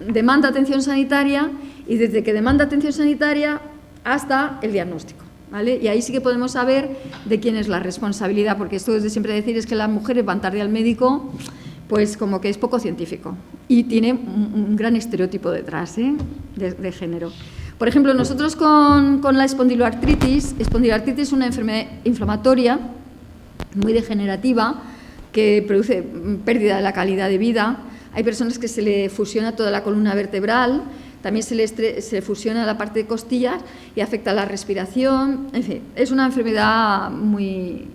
demanda atención sanitaria y desde que demanda atención sanitaria hasta el diagnóstico, ¿vale? Y ahí sí que podemos saber de quién es la responsabilidad, porque esto es de siempre decir es que las mujeres van tarde al médico, pues como que es poco científico y tiene un gran estereotipo detrás, de género. Por ejemplo, nosotros con la espondiloartritis es una enfermedad inflamatoria muy degenerativa que produce pérdida de la calidad de vida. Hay personas que se le fusiona toda la columna vertebral, también se le fusiona la parte de costillas y afecta la respiración. En fin, es una enfermedad muy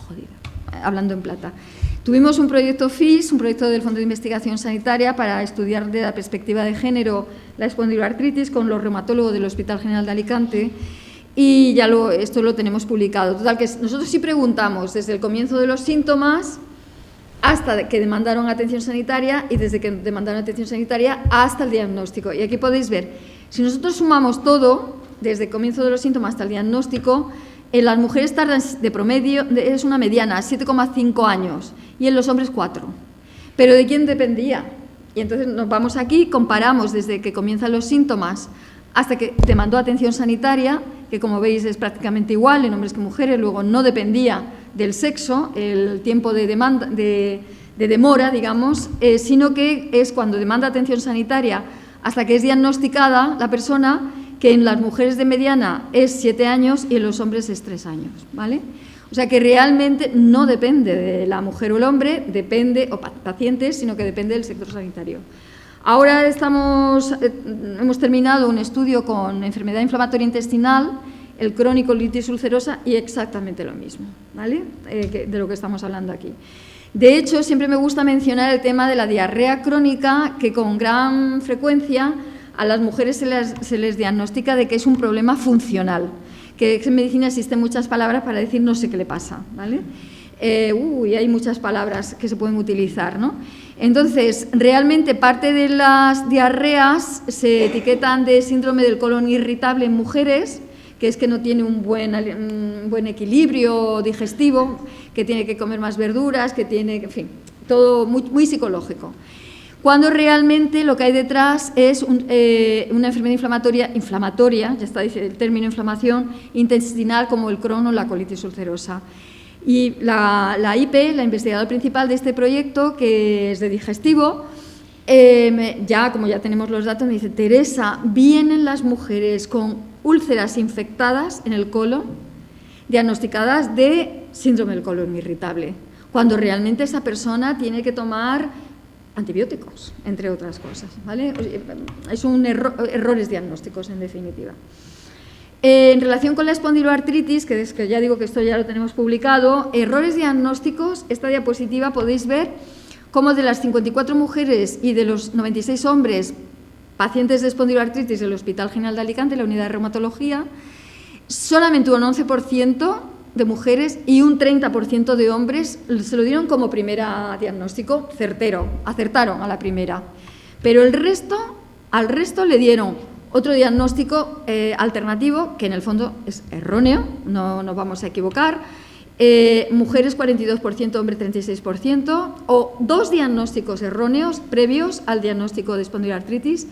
jodida, hablando en plata. Tuvimos un proyecto FIS, un proyecto del Fondo de Investigación Sanitaria, para estudiar desde la perspectiva de género la espondiloartritis con los reumatólogos del Hospital General de Alicante y ya esto lo tenemos publicado. Total, que nosotros sí preguntamos desde el comienzo de los síntomas hasta que demandaron atención sanitaria y desde que demandaron atención sanitaria hasta el diagnóstico. Y aquí podéis ver, si nosotros sumamos todo, desde el comienzo de los síntomas hasta el diagnóstico, en las mujeres tardan de promedio, es una mediana, 7,5 años, y en los hombres 4. ¿Pero de quién dependía? Y entonces nos vamos aquí, comparamos desde que comienzan los síntomas hasta que demandó atención sanitaria, que como veis es prácticamente igual en hombres que mujeres, luego no dependía del sexo, el tiempo de demora, digamos, sino que es cuando demanda atención sanitaria hasta que es diagnosticada la persona, que en las mujeres de mediana es 7 años y en los hombres es 3 años, ¿vale? O sea que realmente no depende de la mujer o el hombre, depende, o pacientes, sino que depende del sector sanitario. Ahora hemos terminado un estudio con enfermedad inflamatoria intestinal, el crónico colitis ulcerosa, y exactamente lo mismo, ¿vale? De lo que estamos hablando aquí. De hecho, siempre me gusta mencionar el tema de la diarrea crónica, que con gran frecuencia a las mujeres se les diagnostica de que es un problema funcional, que en medicina existen muchas palabras para decir no sé qué le pasa, ¿vale? Y hay muchas palabras que se pueden utilizar, ¿no? Entonces, realmente parte de las diarreas se etiquetan de síndrome del colon irritable en mujeres, que es que no tiene un buen equilibrio digestivo, que tiene que comer más verduras, que tiene, en fin, todo muy psicológico. Cuando realmente lo que hay detrás es una enfermedad inflamatoria, ya está dice el término inflamación, intestinal, como el Crohn o la colitis ulcerosa. Y la IP, la investigadora principal de este proyecto, que es de digestivo, como ya tenemos los datos, me dice: Teresa, vienen las mujeres con úlceras infectadas en el colon, diagnosticadas de síndrome del colon irritable, cuando realmente esa persona tiene que tomar antibióticos, entre otras cosas, ¿vale? Es errores diagnósticos, en definitiva. En relación con la espondiloartritis, que ya digo que esto ya lo tenemos publicado, errores diagnósticos, esta diapositiva podéis ver cómo de las 54 mujeres y de los 96 hombres pacientes de espondiloartritis del Hospital General de Alicante, la unidad de reumatología, solamente un 11% de mujeres y un 30% de hombres se lo dieron como primera diagnóstico certero, acertaron a la primera. Pero al resto le dieron otro diagnóstico alternativo, que en el fondo es erróneo, no nos vamos a equivocar. Mujeres 42%, hombres 36%, o dos diagnósticos erróneos previos al diagnóstico de espondiloartritis,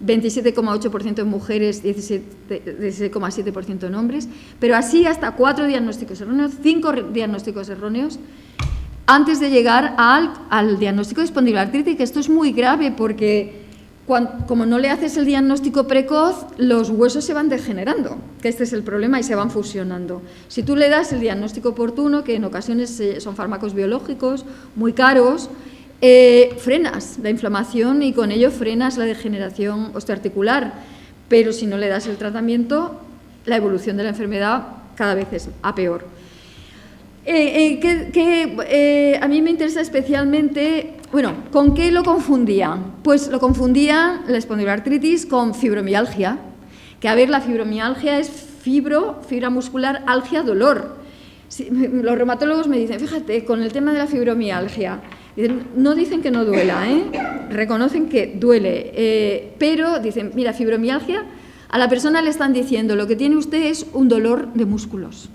27,8% en mujeres, 16,7% en hombres, pero así hasta 4 diagnósticos erróneos, 5 diagnósticos erróneos, antes de llegar al diagnóstico de espondiloartritis, que esto es muy grave porque como no le haces el diagnóstico precoz, los huesos se van degenerando, que este es el problema, y se van fusionando. Si tú le das el diagnóstico oportuno, que en ocasiones son fármacos biológicos muy caros, frenas la inflamación y con ello frenas la degeneración osteoarticular, pero si no le das el tratamiento, la evolución de la enfermedad cada vez es a peor. A mí me interesa especialmente, bueno, ¿con qué lo confundían? Pues lo confundían la espondiloartritis con fibromialgia, que a ver, la fibromialgia es fibra muscular, algia, dolor. Sí, los reumatólogos me dicen, fíjate, con el tema de la fibromialgia, no dicen que no duela, reconocen que duele, pero dicen, mira, fibromialgia, a la persona le están diciendo, lo que tiene usted es un dolor de músculos.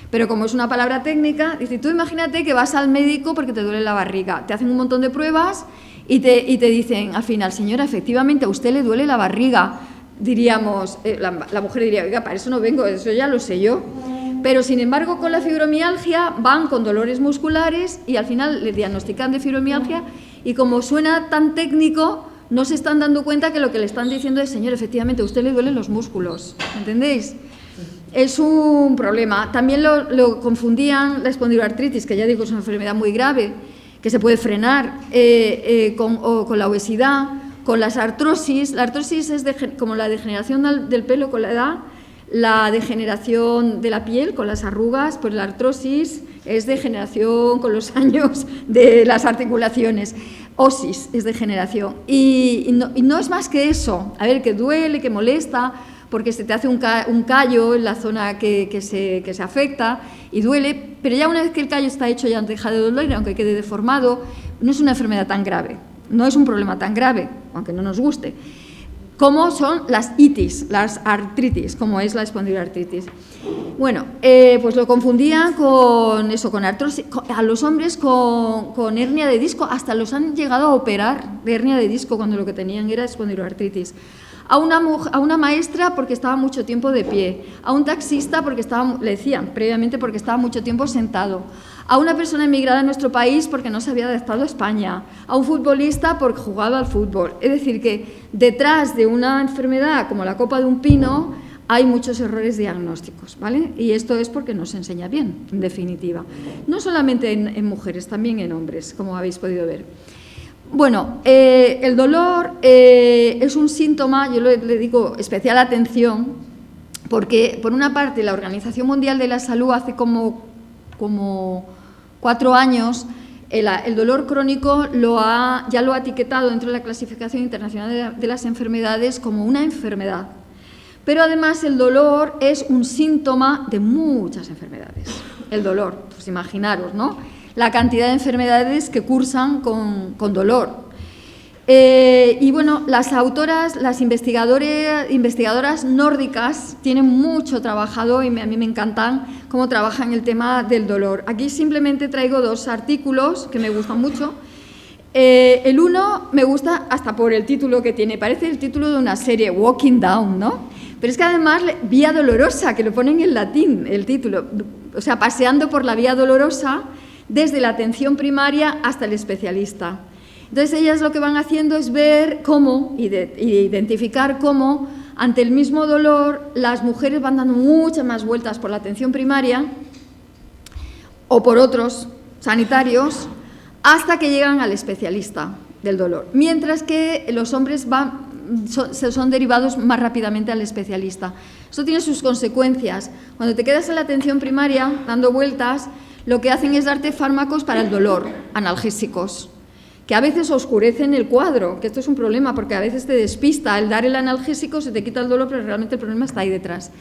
Pero como es una palabra técnica, dice, tú imagínate que vas al médico porque te duele la barriga, te hacen un montón de pruebas y te dicen, al final, señora, efectivamente a usted le duele la barriga. Diríamos, la mujer diría, oiga, para eso no vengo, eso ya lo sé yo. Pero, sin embargo, con la fibromialgia van con dolores musculares y al final le diagnostican de fibromialgia y como suena tan técnico, no se están dando cuenta que lo que le están diciendo es, señor, efectivamente, a usted le duelen los músculos, ¿entendéis? Es un problema. También lo confundían la espondiloartritis, que ya digo es una enfermedad muy grave, que se puede frenar con la obesidad, con las artrosis. La artrosis es como la degeneración del pelo con la edad, la degeneración de la piel con las arrugas, pues la artrosis es degeneración con los años de las articulaciones. Osis es degeneración. Y no es más que eso. A ver, que duele, que molesta, porque se te hace un callo en la zona que se afecta y duele, pero ya una vez que el callo está hecho ya deja de doler, aunque quede deformado, no es una enfermedad tan grave, no es un problema tan grave, aunque no nos guste, como son las itis, las artritis, como es la espondiloartritis. Bueno, pues lo confundían con eso, con artrosis, a los hombres con hernia de disco, hasta los han llegado a operar de hernia de disco cuando lo que tenían era espondiloartritis. A una maestra porque estaba mucho tiempo de pie, a un taxista porque le decían previamente porque estaba mucho tiempo sentado, a una persona emigrada en nuestro país porque no se había adaptado a España, a un futbolista porque jugaba al fútbol. Es decir, que detrás de una enfermedad como la copa de un pino hay muchos errores diagnósticos, ¿vale? Y esto es porque no se enseña bien, en definitiva. No solamente en mujeres, también en hombres, como habéis podido ver. Bueno, el dolor es un síntoma, yo le digo especial atención, porque por una parte la Organización Mundial de la Salud hace como 4 años el dolor crónico ya lo ha etiquetado dentro de la clasificación internacional de las enfermedades como una enfermedad. Pero además el dolor es un síntoma de muchas enfermedades. El dolor, pues imaginaros, ¿no? La cantidad de enfermedades que cursan con dolor. Y bueno, las autoras, las investigadoras nórdicas tienen mucho trabajado y a mí me encantan cómo trabajan el tema del dolor. Aquí simplemente traigo 2 artículos que me gustan mucho. El uno me gusta hasta por el título que tiene, parece el título de una serie, Walking Down, ¿no? Pero es que además, Vía Dolorosa, que lo ponen en latín, el título, o sea, paseando por la Vía Dolorosa, desde la atención primaria hasta el especialista. Entonces, ellas lo que van haciendo es ver cómo, identificar cómo, ante el mismo dolor, las mujeres van dando muchas más vueltas por la atención primaria o por otros sanitarios hasta que llegan al especialista del dolor, mientras que los hombres son derivados más rápidamente al especialista. Esto tiene sus consecuencias. Cuando te quedas en la atención primaria dando vueltas, lo que hacen es darte fármacos para el dolor, analgésicos, que a veces oscurecen el cuadro, que esto es un problema porque a veces te despista el dar el analgésico, se te quita el dolor, pero realmente el problema está ahí detrás.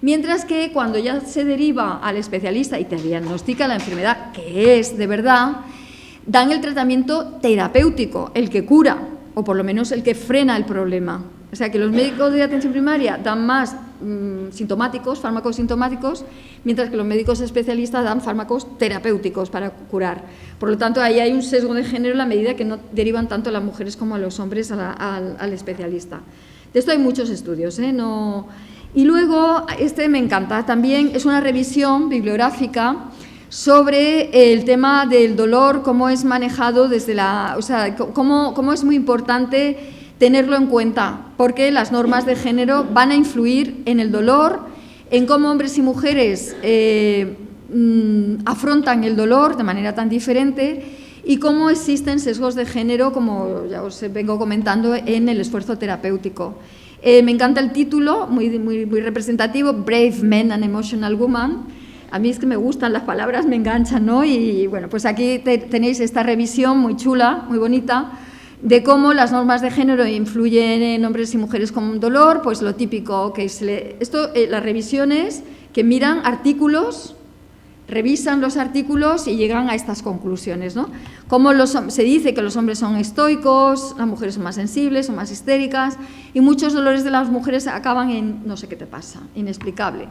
Mientras que cuando ya se deriva al especialista y te diagnostica la enfermedad, que es de verdad, dan el tratamiento terapéutico, el que cura, o por lo menos el que frena el problema. O sea, que los médicos de atención primaria dan más sintomáticos, fármacos sintomáticos, mientras que los médicos especialistas dan fármacos terapéuticos para curar. Por lo tanto, ahí hay un sesgo de género en la medida que no derivan tanto a las mujeres como a los hombres al especialista. De esto hay muchos estudios, ¿no? Y luego, me encanta también, es una revisión bibliográfica sobre el tema del dolor, cómo es manejado cómo es muy importante tenerlo en cuenta, porque las normas de género van a influir en el dolor, en cómo hombres y mujeres afrontan el dolor de manera tan diferente y cómo existen sesgos de género, como ya os vengo comentando, en el esfuerzo terapéutico. Me encanta el título, muy representativo, Brave Men and Emotional Woman. A mí es que me gustan las palabras, me enganchan, ¿no? Y bueno, pues aquí tenéis esta revisión muy chula, muy bonita, de cómo las normas de género influyen en hombres y mujeres con dolor. Pues lo típico, que las revisiones que miran artículos, revisan los artículos y llegan a estas conclusiones, ¿no? Como se dice que los hombres son estoicos, las mujeres son más sensibles, son más histéricas, y muchos dolores de las mujeres acaban en no sé qué te pasa, inexplicable.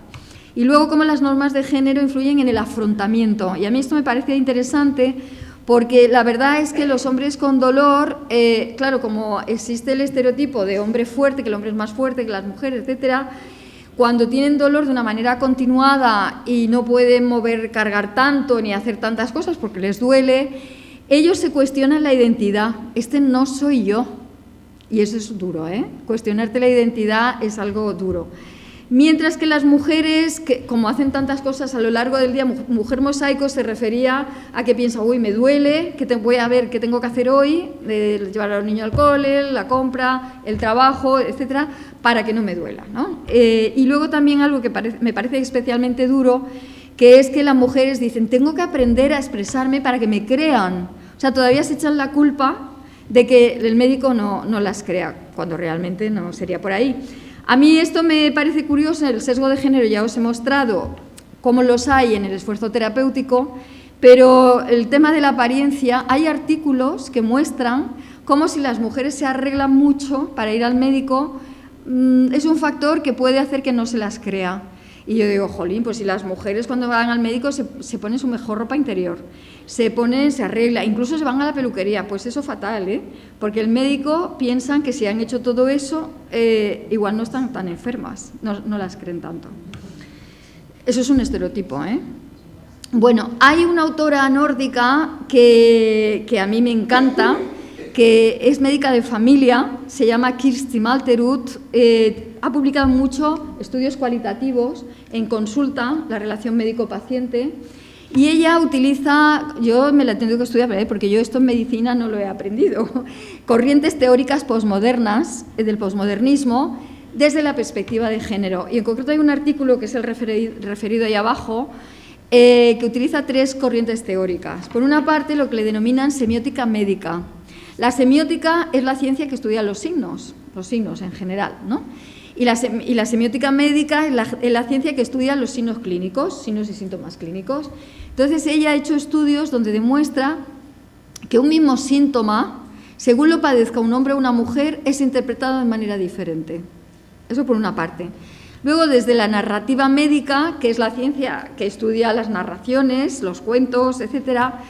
Y luego cómo las normas de género influyen en el afrontamiento. Y a mí esto me parece interesante porque la verdad es que los hombres con dolor, claro, como existe el estereotipo de hombre fuerte, que el hombre es más fuerte que las mujeres, etcétera, cuando tienen dolor de una manera continuada y no pueden cargar tanto ni hacer tantas cosas porque les duele, ellos se cuestionan la identidad. Este no soy yo. Y eso es duro, ¿eh? Cuestionarte la identidad es algo duro. Mientras que las mujeres, que como hacen tantas cosas a lo largo del día, mujer mosaico se refería a que piensa, uy, me duele, que voy a ver qué tengo que hacer hoy, llevar a los niños al cole, la compra, el trabajo, etcétera, para que no me duela, ¿no? Y luego también algo que me parece especialmente duro, que es que las mujeres dicen, tengo que aprender a expresarme para que me crean. O sea, todavía se echan la culpa de que el médico no las crea, cuando realmente no sería por ahí. A mí esto me parece curioso, el sesgo de género ya os he mostrado cómo los hay en el esfuerzo terapéutico, pero el tema de la apariencia, hay artículos que muestran cómo si las mujeres se arreglan mucho para ir al médico, es un factor que puede hacer que no se las crea. Y yo digo, jolín, pues si las mujeres cuando van al médico se ponen su mejor ropa interior, se arreglan, incluso se van a la peluquería, pues eso fatal, ¿eh? Porque el médico piensan que si han hecho todo eso, igual no están tan enfermas, no las creen tanto. Eso es un estereotipo, ¿eh? Bueno, hay una autora nórdica que a mí me encanta, que es médica de familia, se llama Kirsti Malterud, ha publicado mucho estudios cualitativos en consulta, la relación médico-paciente, y ella utiliza, yo me la tengo que estudiar porque yo esto en medicina no lo he aprendido, corrientes teóricas posmodernas, del posmodernismo, desde la perspectiva de género. Y en concreto hay un artículo que es el referido ahí abajo, que utiliza 3 corrientes teóricas. Por una parte, lo que le denominan semiótica médica. La semiótica es la ciencia que estudia los signos en general, ¿no? Y la semiótica médica es la ciencia que estudia los signos clínicos, signos y síntomas clínicos. Entonces, ella ha hecho estudios donde demuestra que un mismo síntoma, según lo padezca un hombre o una mujer, es interpretado de manera diferente. Eso por una parte. Luego, desde la narrativa médica, que es la ciencia que estudia las narraciones, los cuentos, etcétera,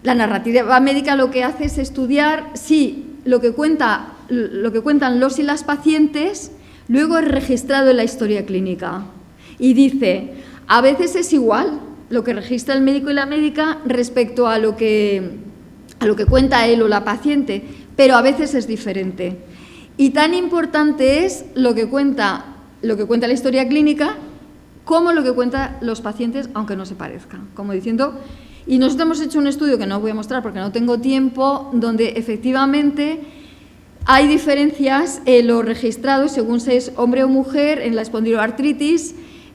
la narrativa médica lo que hace es estudiar si lo que cuentan los y las pacientes luego es registrado en la historia clínica. Y dice, a veces es igual lo que registra el médico y la médica respecto a lo que cuenta él o la paciente, pero a veces es diferente. Y tan importante es lo que cuenta la historia clínica como lo que cuentan los pacientes, aunque no se parezcan. Como diciendo, y nosotros hemos hecho un estudio que no os voy a mostrar porque no tengo tiempo, donde efectivamente hay diferencias en los registrados según si es hombre o mujer en la espondiloartritis,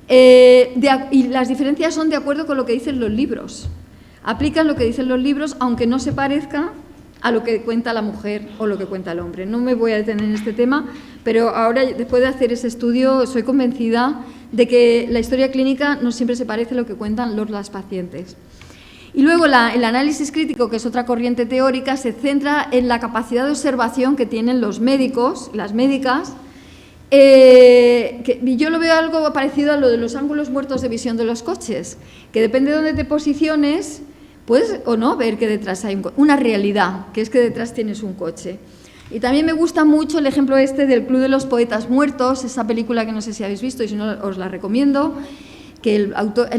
y las diferencias son de acuerdo con lo que dicen los libros. Aplican lo que dicen los libros, aunque no se parezca a lo que cuenta la mujer o lo que cuenta el hombre. No me voy a detener en este tema, pero ahora, después de hacer ese estudio, soy convencida de que la historia clínica no siempre se parece a lo que cuentan las pacientes. Y luego el análisis crítico, que es otra corriente teórica, se centra en la capacidad de observación que tienen los médicos, las médicas, que yo lo veo algo parecido a lo de los ángulos muertos de visión de los coches, que depende de dónde te posiciones, puedes o no ver que detrás hay una realidad, que es que detrás tienes un coche. Y también me gusta mucho el ejemplo del Club de los Poetas Muertos, esa película que no sé si habéis visto y si no os la recomiendo, que el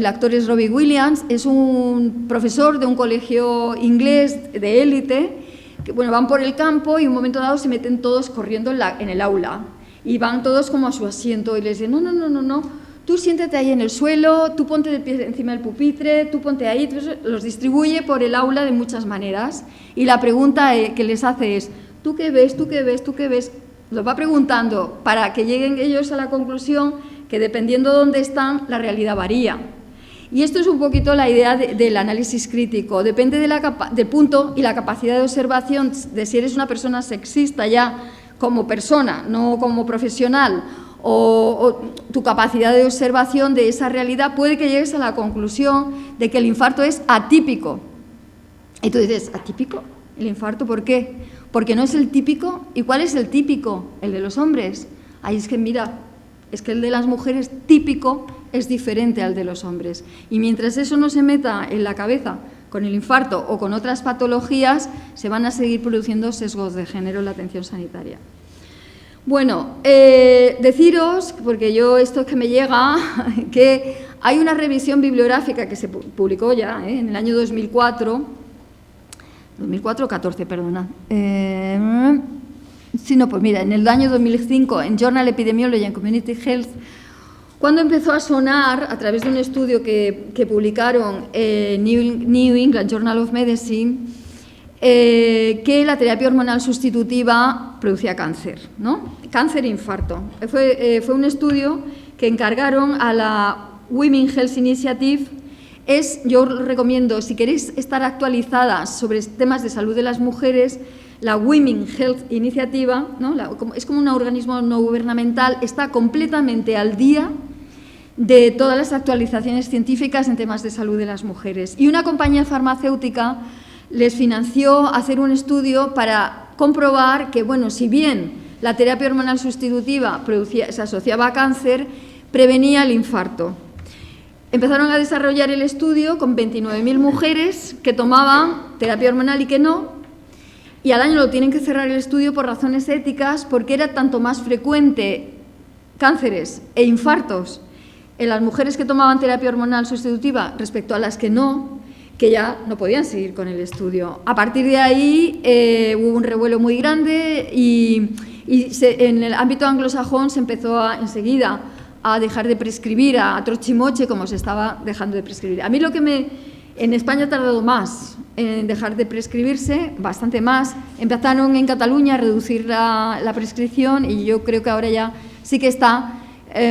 actor es Robbie Williams, es un profesor de un colegio inglés de élite, que bueno, van por el campo y en un momento dado se meten todos corriendo en el aula y van todos como a su asiento y les dicen, tú siéntate ahí en el suelo, tú ponte de pie encima del pupitre, tú ponte ahí, los distribuye por el aula de muchas maneras. Y la pregunta que les hace es, ¿tú qué ves? ¿Tú qué ves? ¿Tú qué ves? Los va preguntando para que lleguen ellos a la conclusión que dependiendo de dónde están, la realidad varía. Y esto es un poquito la idea del análisis crítico. Depende del punto y la capacidad de observación de si eres una persona sexista ya como persona, no como profesional, o tu capacidad de observación de esa realidad, puede que llegues a la conclusión de que el infarto es atípico. Y tú dices, ¿atípico? ¿El infarto por qué? Porque no es el típico. ¿Y cuál es el típico? El de los hombres. Ahí es que mira, es que el de las mujeres típico es diferente al de los hombres. Y mientras eso no se meta en la cabeza con el infarto o con otras patologías, se van a seguir produciendo sesgos de género en la atención sanitaria. Bueno, deciros, porque yo esto es que me llega, que hay una revisión bibliográfica que se publicó ya en el año 2004 o 14, perdona. Sí, no, pues mira, en el año 2005, en Journal Epidemiology and Community Health, cuando empezó a sonar, a través de un estudio que publicaron New England Journal of Medicine, que la terapia hormonal sustitutiva producía cáncer, ¿no? Cáncer e infarto. Fue un estudio que encargaron a la Women Health Initiative. Yo os recomiendo, si queréis estar actualizadas sobre temas de salud de las mujeres, la Women Health Initiative, ¿no? Es como un organismo no gubernamental, está completamente al día de todas las actualizaciones científicas en temas de salud de las mujeres. Y una compañía farmacéutica les financió hacer un estudio para comprobar que, bueno, si bien la terapia hormonal sustitutiva se asociaba a cáncer, prevenía el infarto. Empezaron a desarrollar el estudio con 29.000 mujeres que tomaban terapia hormonal y que no, y al año lo tienen que cerrar el estudio por razones éticas, porque era tanto más frecuente cánceres e infartos en las mujeres que tomaban terapia hormonal sustitutiva respecto a las que no, que ya no podían seguir con el estudio. A partir de ahí hubo un revuelo muy grande y en el ámbito anglosajón se empezó enseguida a dejar de prescribir a trochimoche como se estaba dejando de prescribir. A mí en España ha tardado más en dejar de prescribirse, bastante más. Empezaron en Cataluña a reducir la prescripción y yo creo que ahora ya sí que está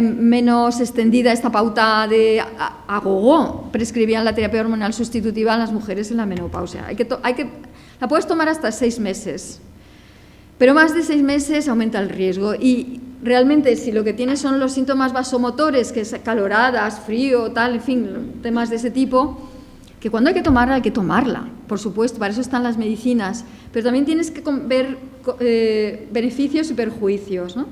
menos extendida esta pauta de a gogo. Prescribían la terapia hormonal sustitutiva a las mujeres en la menopausia. La puedes tomar hasta 6 meses, pero más de 6 meses aumenta el riesgo. Y realmente, si lo que tienes son los síntomas vasomotores, que es caloradas, frío, tal, en fin, temas de ese tipo, que cuando hay que tomarla, por supuesto, para eso están las medicinas, pero también tienes que ver beneficios y perjuicios, ¿no?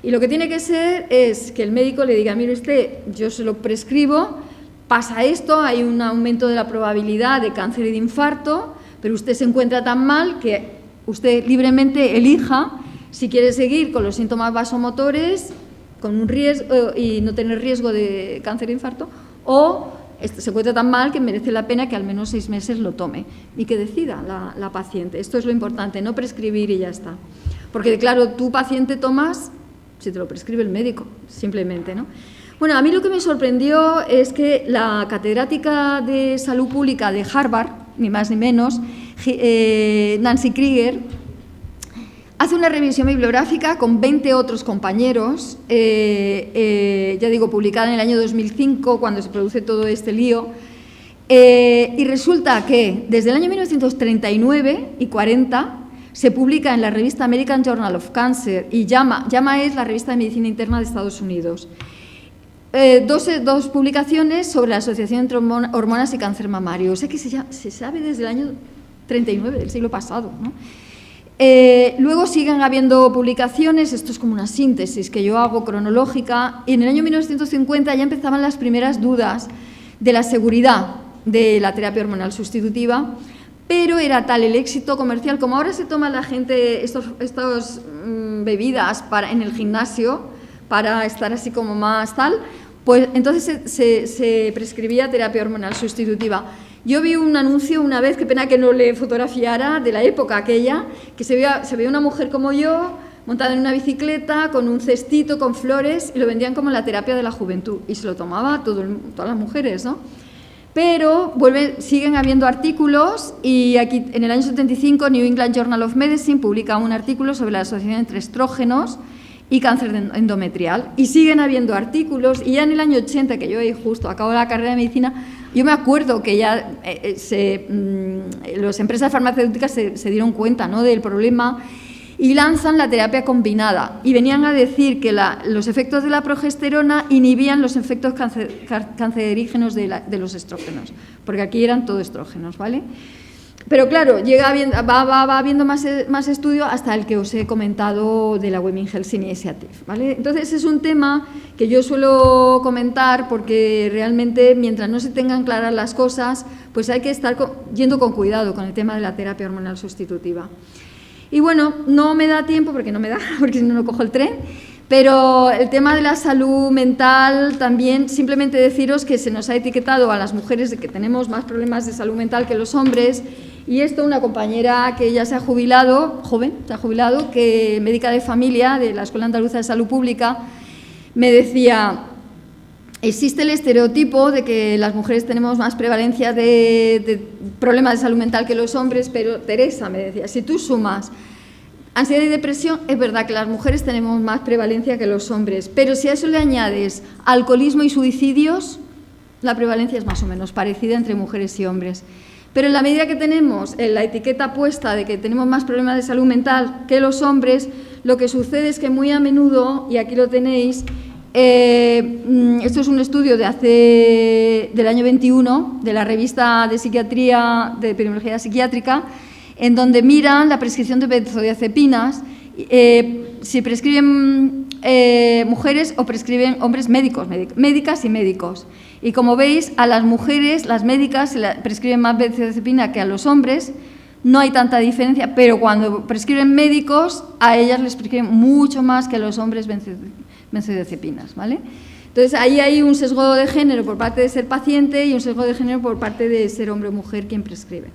Y lo que tiene que ser es que el médico le diga, mire usted, yo se lo prescribo, pasa esto, hay un aumento de la probabilidad de cáncer y de infarto, pero usted se encuentra tan mal que usted libremente elija si quiere seguir con los síntomas vasomotores con un riesgo y no tener riesgo de cáncer e infarto, o se encuentra tan mal que merece la pena que al menos 6 meses lo tome y que decida la paciente. Esto es lo importante, no prescribir y ya está. Porque, claro, tú paciente tomas si te lo prescribe el médico, simplemente, ¿no? Bueno, a mí lo que me sorprendió es que la catedrática de salud pública de Harvard, ni más ni menos, Nancy Krieger, hace una revisión bibliográfica con 20 otros compañeros, ya digo, publicada en el año 2005, cuando se produce todo este lío, y resulta que desde el año 1939 y 40 se publica en la revista American Journal of Cancer y JAMA es la revista de medicina interna de Estados Unidos. Dos publicaciones sobre la asociación entre hormonas y cáncer mamario. O sea que se sabe desde el año 39 del siglo pasado, ¿no? Luego siguen habiendo publicaciones, esto es como una síntesis que yo hago cronológica, y en el año 1950 ya empezaban las primeras dudas de la seguridad de la terapia hormonal sustitutiva, pero era tal el éxito comercial, como ahora se toma la gente estas bebidas en el gimnasio para estar así como más tal, pues entonces se prescribía terapia hormonal sustitutiva. Yo vi un anuncio una vez, qué pena que no le fotografiara, de la época aquella, que se veía una mujer como yo, montado en una bicicleta, con un cestito, con flores, y lo vendían como la terapia de la juventud. Y se lo tomaba todas las mujeres, ¿no? Pero siguen habiendo artículos, y aquí en el año 75 New England Journal of Medicine publica un artículo sobre la asociación entre estrógenos y cáncer endometrial, y siguen habiendo artículos, y ya en el año 80, que yo ahí justo acabo la carrera de medicina, yo me acuerdo que ya las empresas farmacéuticas se dieron cuenta, ¿no?, del problema, y lanzan la terapia combinada, y venían a decir que los efectos de la progesterona inhibían los efectos cancerígenos de los estrógenos, porque aquí eran todo estrógenos, ¿vale? Pero claro, va habiendo más estudio hasta el que os he comentado de la Women Health Initiative, ¿vale? Entonces es un tema que yo suelo comentar porque realmente mientras no se tengan claras las cosas, pues hay que estar yendo con cuidado con el tema de la terapia hormonal sustitutiva. Y bueno, no me da tiempo, porque si no cojo el tren, pero el tema de la salud mental también, simplemente deciros que se nos ha etiquetado a las mujeres de que tenemos más problemas de salud mental que los hombres, y esto una compañera que ya se ha jubilado, que médica de familia de la Escuela Andaluza de Salud Pública, me decía: existe el estereotipo de que las mujeres tenemos más prevalencia de problemas de salud mental que los hombres, pero Teresa, me decía, si tú sumas ansiedad y depresión, es verdad que las mujeres tenemos más prevalencia que los hombres, pero si a eso le añades alcoholismo y suicidios, la prevalencia es más o menos parecida entre mujeres y hombres. Pero en la medida que tenemos la etiqueta puesta de que tenemos más problemas de salud mental que los hombres, lo que sucede es que muy a menudo, y aquí lo tenéis, esto es un estudio del año 21, de la revista de psiquiatría, de epidemiología psiquiátrica, en donde miran la prescripción de benzodiazepinas, si prescriben mujeres o prescriben hombres médicas y médicos. Y como veis, a las mujeres, las médicas, se prescriben más benzodiazepina que a los hombres, no hay tanta diferencia, pero cuando prescriben médicos, a ellas les prescriben mucho más que a los hombres benzodiazepinas, ¿vale? Entonces, ahí hay un sesgo de género por parte de ser paciente y un sesgo de género por parte de ser hombre o mujer quien prescribe.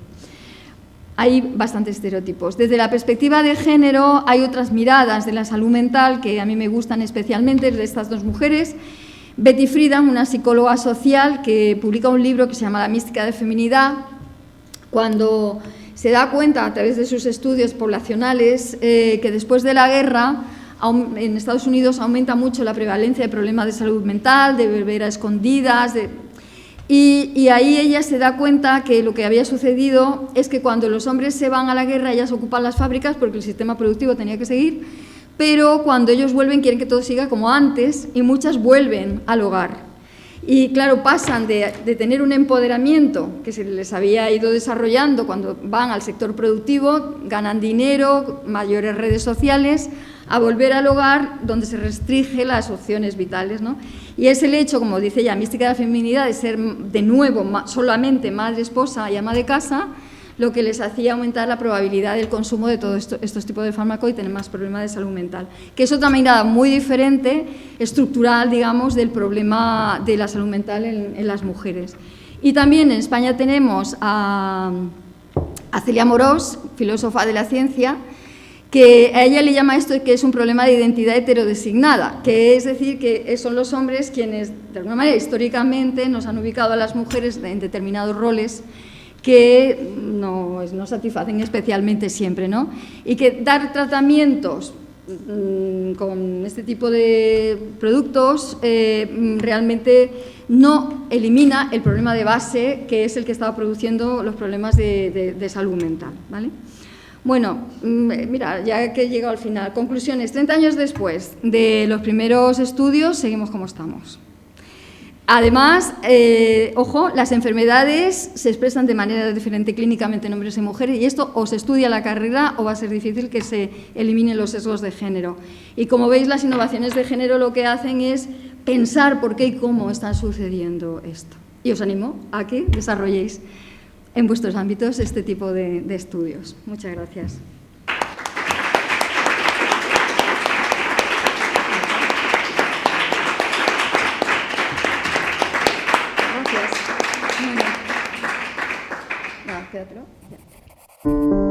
Hay bastantes estereotipos. Desde la perspectiva de género hay otras miradas de la salud mental que a mí me gustan especialmente, de estas dos mujeres. Betty Friedan, una psicóloga social que publica un libro que se llama La mística de feminidad, cuando se da cuenta a través de sus estudios poblacionales que después de la guerra en Estados Unidos aumenta mucho la prevalencia de problemas de salud mental, de beber a escondidas, y ahí ella se da cuenta que lo que había sucedido es que cuando los hombres se van a la guerra, ellas ocupan las fábricas porque el sistema productivo tenía que seguir, pero cuando ellos vuelven quieren que todo siga como antes y muchas vuelven al hogar. Y claro, pasan de tener un empoderamiento que se les había ido desarrollando cuando van al sector productivo, ganan dinero, mayores redes sociales, a volver al hogar donde se restringen las opciones vitales, ¿no? Y es el hecho, como dice ella, mística de la feminidad, de ser de nuevo solamente madre, esposa y ama de casa, lo que les hacía aumentar la probabilidad del consumo de todos estos tipos de fármacos y tener más problemas de salud mental. Que es otra mirada muy diferente, estructural, digamos, del problema de la salud mental en las mujeres. Y también en España tenemos a Celia Morós, filósofa de la ciencia, que a ella le llama esto que es un problema de identidad heterodesignada, que es decir, que son los hombres quienes, de alguna manera, históricamente nos han ubicado a las mujeres en determinados roles que no satisfacen especialmente siempre, ¿no? Y que dar tratamientos con este tipo de productos realmente no elimina el problema de base, que es el que estaba produciendo los problemas de salud mental, ¿vale? Bueno, mira, ya que he llegado al final, conclusiones. 30 años después de los primeros estudios, seguimos como estamos. Además, ojo, las enfermedades se expresan de manera diferente clínicamente en hombres y mujeres, y esto o se estudia la carrera o va a ser difícil que se eliminen los sesgos de género. Y como veis, las innovaciones de género lo que hacen es pensar por qué y cómo está sucediendo esto. Y os animo a que desarrolléis en vuestros ámbitos este tipo de estudios. Muchas gracias. Gracias. Nada, quédatelo. Ya.